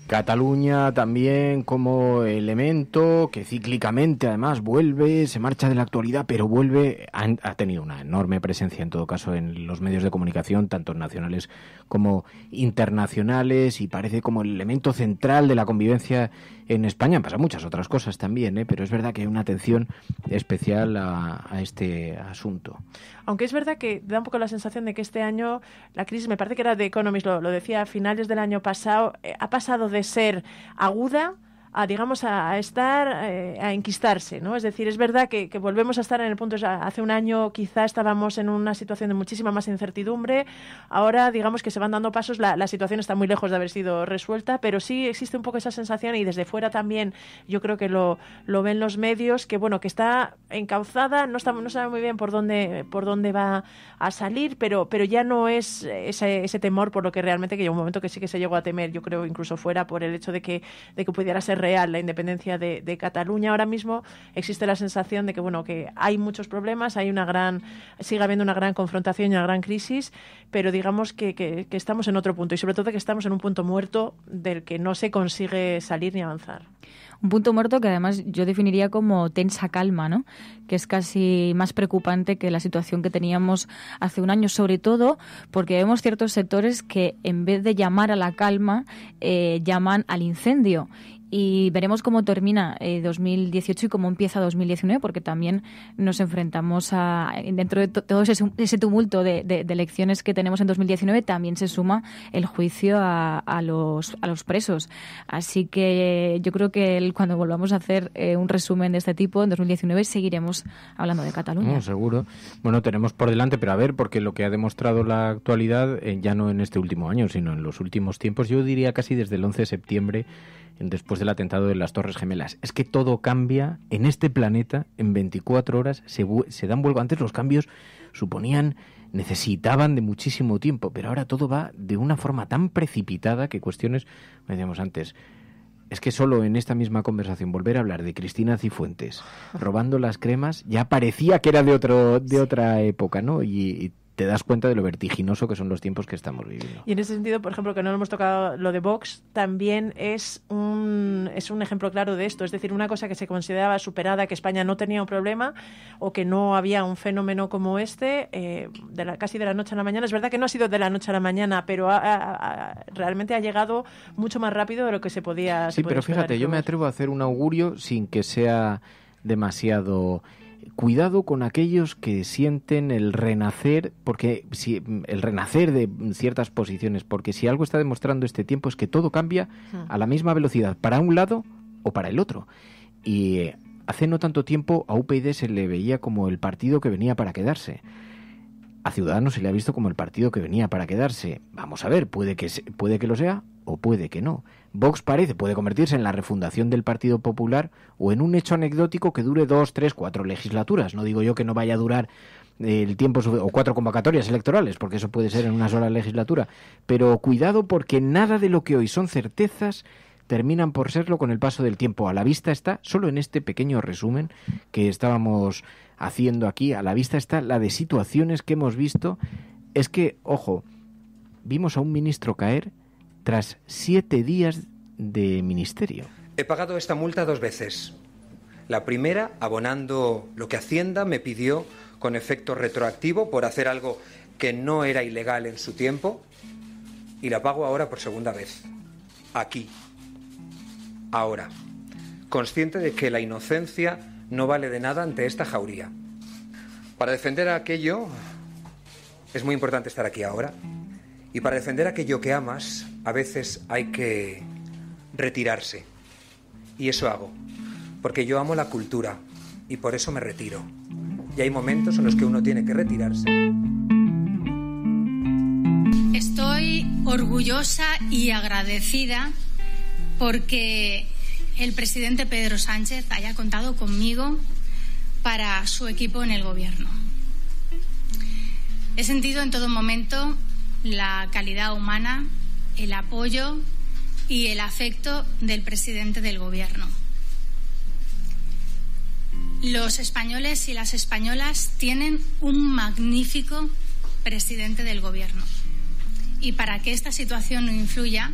Cataluña también como elemento que cíclicamente además vuelve, se marcha de la actualidad, pero vuelve, ha tenido una enorme presencia en todo caso en los medios de comunicación, tanto nacionales como internacionales, y parece como el elemento central de la convivencia en España. Han pasado muchas otras cosas también, pero es verdad que hay una atención especial a este asunto. Aunque es verdad que da un poco la sensación de que este año la crisis, me parece que era de Economist, lo decía a finales del año pasado, ha pasado de ser aguda a, digamos, a estar, a enquistarse, ¿no? Es decir, es verdad que volvemos a estar en el punto, hace un año quizá estábamos en una situación de muchísima más incertidumbre, ahora digamos que se van dando pasos, la situación está muy lejos de haber sido resuelta, pero sí existe un poco esa sensación, y desde fuera también yo creo que lo ven los medios, que bueno, que está encauzada, no sabe muy bien por dónde va a salir, pero ya no es ese temor por lo que realmente, que llegó un momento que sí que se llegó a temer, yo creo incluso fuera, por el hecho de que pudiera ser real la independencia de Cataluña. Ahora mismo existe la sensación de que bueno, que hay muchos problemas, sigue habiendo una gran confrontación y una gran crisis, pero digamos que estamos en otro punto, y sobre todo que estamos en un punto muerto del que no se consigue salir ni avanzar. Un punto muerto que además yo definiría como tensa calma, ¿no? Que es casi más preocupante que la situación que teníamos hace un año, sobre todo porque vemos ciertos sectores que en vez de llamar a la calma, llaman al incendio. Y veremos cómo termina 2018 y cómo empieza 2019, porque también nos enfrentamos dentro de todo ese tumulto de elecciones que tenemos en 2019, también se suma el juicio a los presos. Así que yo creo que cuando volvamos a hacer un resumen de este tipo, en 2019 seguiremos hablando de Cataluña. No, seguro. Bueno, tenemos por delante, pero a ver, porque lo que ha demostrado la actualidad, ya no en este último año, sino en los últimos tiempos, yo diría casi desde el 11 de septiembre, después del atentado de las Torres Gemelas. Es que todo cambia en este planeta en 24 horas, se dan vuelco. Antes los cambios necesitaban de muchísimo tiempo, pero ahora todo va de una forma tan precipitada que cuestiones, como decíamos antes, es que solo en esta misma conversación volver a hablar de Cristina Cifuentes robando las cremas ya parecía que era de otra época, ¿no? Y te das cuenta de lo vertiginoso que son los tiempos que estamos viviendo. Y en ese sentido, por ejemplo, que no hemos tocado lo de Vox, también es un ejemplo claro de esto. Es decir, una cosa que se consideraba superada, que España no tenía un problema o que no había un fenómeno como este, casi de la noche a la mañana. Es verdad que no ha sido de la noche a la mañana, pero realmente ha llegado mucho más rápido de lo que se podía Sí, pero fíjate, yo me atrevo a hacer un augurio sin que sea demasiado... Cuidado con aquellos que sienten el renacer, el renacer de ciertas posiciones, porque si algo está demostrando este tiempo es que todo cambia a la misma velocidad, para un lado o para el otro. Y hace no tanto tiempo a UPyD se le veía como el partido que venía para quedarse. a Ciudadanos se le ha visto como el partido que venía para quedarse. Vamos a ver, puede que lo sea o puede que no. Vox puede convertirse en la refundación del Partido Popular o en un hecho anecdótico que dure 2, 3, 4 legislaturas. No digo yo que no vaya a durar el tiempo o 4 convocatorias electorales, porque eso puede ser en una sola legislatura. Pero cuidado, porque nada de lo que hoy son certezas terminan por serlo con el paso del tiempo. A la vista está, solo en este pequeño resumen que estábamos haciendo aquí, a la vista está la de situaciones que hemos visto. Es que, ojo, vimos a un ministro caer tras 7 días de ministerio. He pagado esta multa 2 veces. La primera, abonando lo que Hacienda me pidió con efecto retroactivo por hacer algo que no era ilegal en su tiempo, y la pago ahora por segunda vez. Aquí. Ahora. Consciente de que la inocencia no vale de nada ante esta jauría. Para defender aquello, es muy importante estar aquí ahora. Y para defender aquello que amas, a veces hay que retirarse. Y eso hago. Porque yo amo la cultura y por eso me retiro. Y hay momentos en los que uno tiene que retirarse. Estoy orgullosa y agradecida porque el presidente Pedro Sánchez haya contado conmigo para su equipo en el gobierno. He sentido en todo momento la calidad humana, el apoyo y el afecto del presidente del gobierno. Los españoles y las españolas tienen un magnífico presidente del gobierno. Y para que esta situación no influya,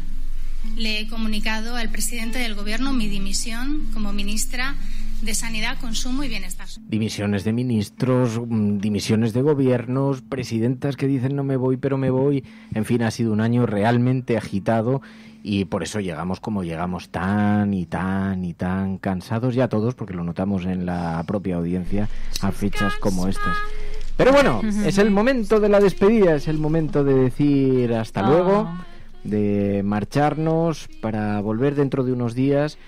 le he comunicado al presidente del gobierno mi dimisión como ministra de Sanidad, Consumo y Bienestar. Dimisiones de ministros, dimisiones de gobiernos, presidentas que dicen no me voy pero me voy. En fin, ha sido un año realmente agitado y por eso llegamos como llegamos, tan y tan cansados ya todos, porque lo notamos en la propia audiencia a fechas como estas. Pero bueno, es el momento de la despedida, es el momento de decir hasta luego, de marcharnos para volver dentro de unos días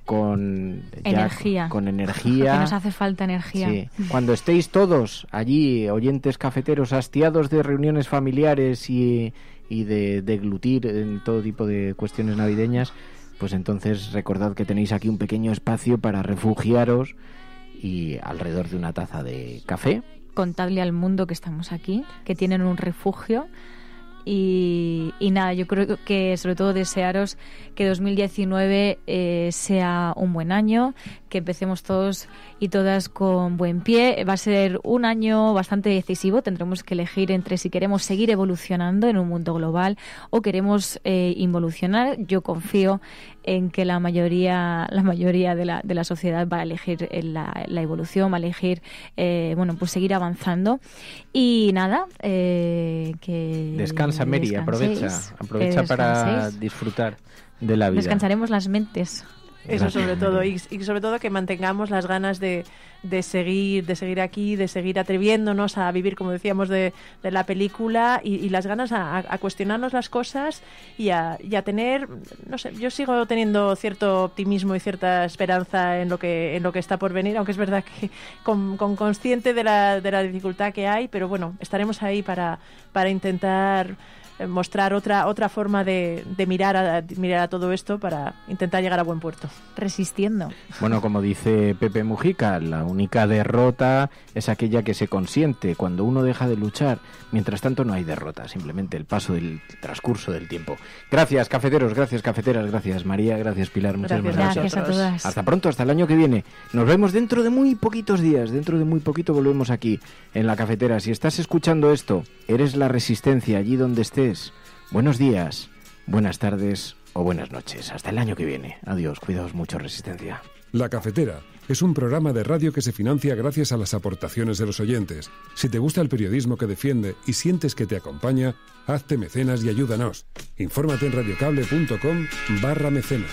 con energía. Con energía. Que nos hace falta energía. Sí. Cuando estéis todos allí, oyentes cafeteros, hastiados de reuniones familiares y de deglutir en todo tipo de cuestiones navideñas, pues entonces recordad que tenéis aquí un pequeño espacio para refugiaros y alrededor de una taza de café. Contadle al mundo que estamos aquí, que tienen un refugio. Y nada, yo creo que sobre todo desearos que 2019 sea un buen año, que empecemos todos y todas con buen pie. Va a ser un año bastante decisivo, tendremos que elegir entre si queremos seguir evolucionando en un mundo global o queremos involucionar. Yo confío en que la mayoría de la sociedad va a elegir la evolución, va a elegir pues seguir avanzando. Y nada, que descansa, Mary, aprovecha para disfrutar de la vida. Descansaremos las mentes. Eso sobre todo, y sobre todo que mantengamos las ganas de seguir aquí, de seguir atreviéndonos a vivir, como decíamos, de la película y las ganas a cuestionarnos las cosas y a tener, no sé, yo sigo teniendo cierto optimismo y cierta esperanza en lo que está por venir, aunque es verdad que con consciente de la dificultad que hay, pero bueno, estaremos ahí para intentar mostrar otra forma de mirar a todo esto para intentar llegar a buen puerto. Resistiendo. Bueno, como dice Pepe Mujica, la única derrota es aquella que se consiente cuando uno deja de luchar. Mientras tanto no hay derrota, simplemente el paso del transcurso del tiempo. Gracias, cafeteros, gracias, cafeteras, gracias, María, gracias, Pilar, muchas gracias. Gracias a todas. Hasta pronto, hasta el año que viene. Nos vemos dentro de muy poquitos días, dentro de muy poquito volvemos aquí, en la cafetera. Si estás escuchando esto, eres la resistencia allí donde estés. Buenos días, buenas tardes o buenas noches. Hasta el año que viene. Adiós, cuidaos mucho, Resistencia. La Cafetera es un programa de radio que se financia gracias a las aportaciones de los oyentes. Si te gusta el periodismo que defiende y sientes que te acompaña, hazte mecenas y ayúdanos. Infórmate en radiocable.com/mecenas.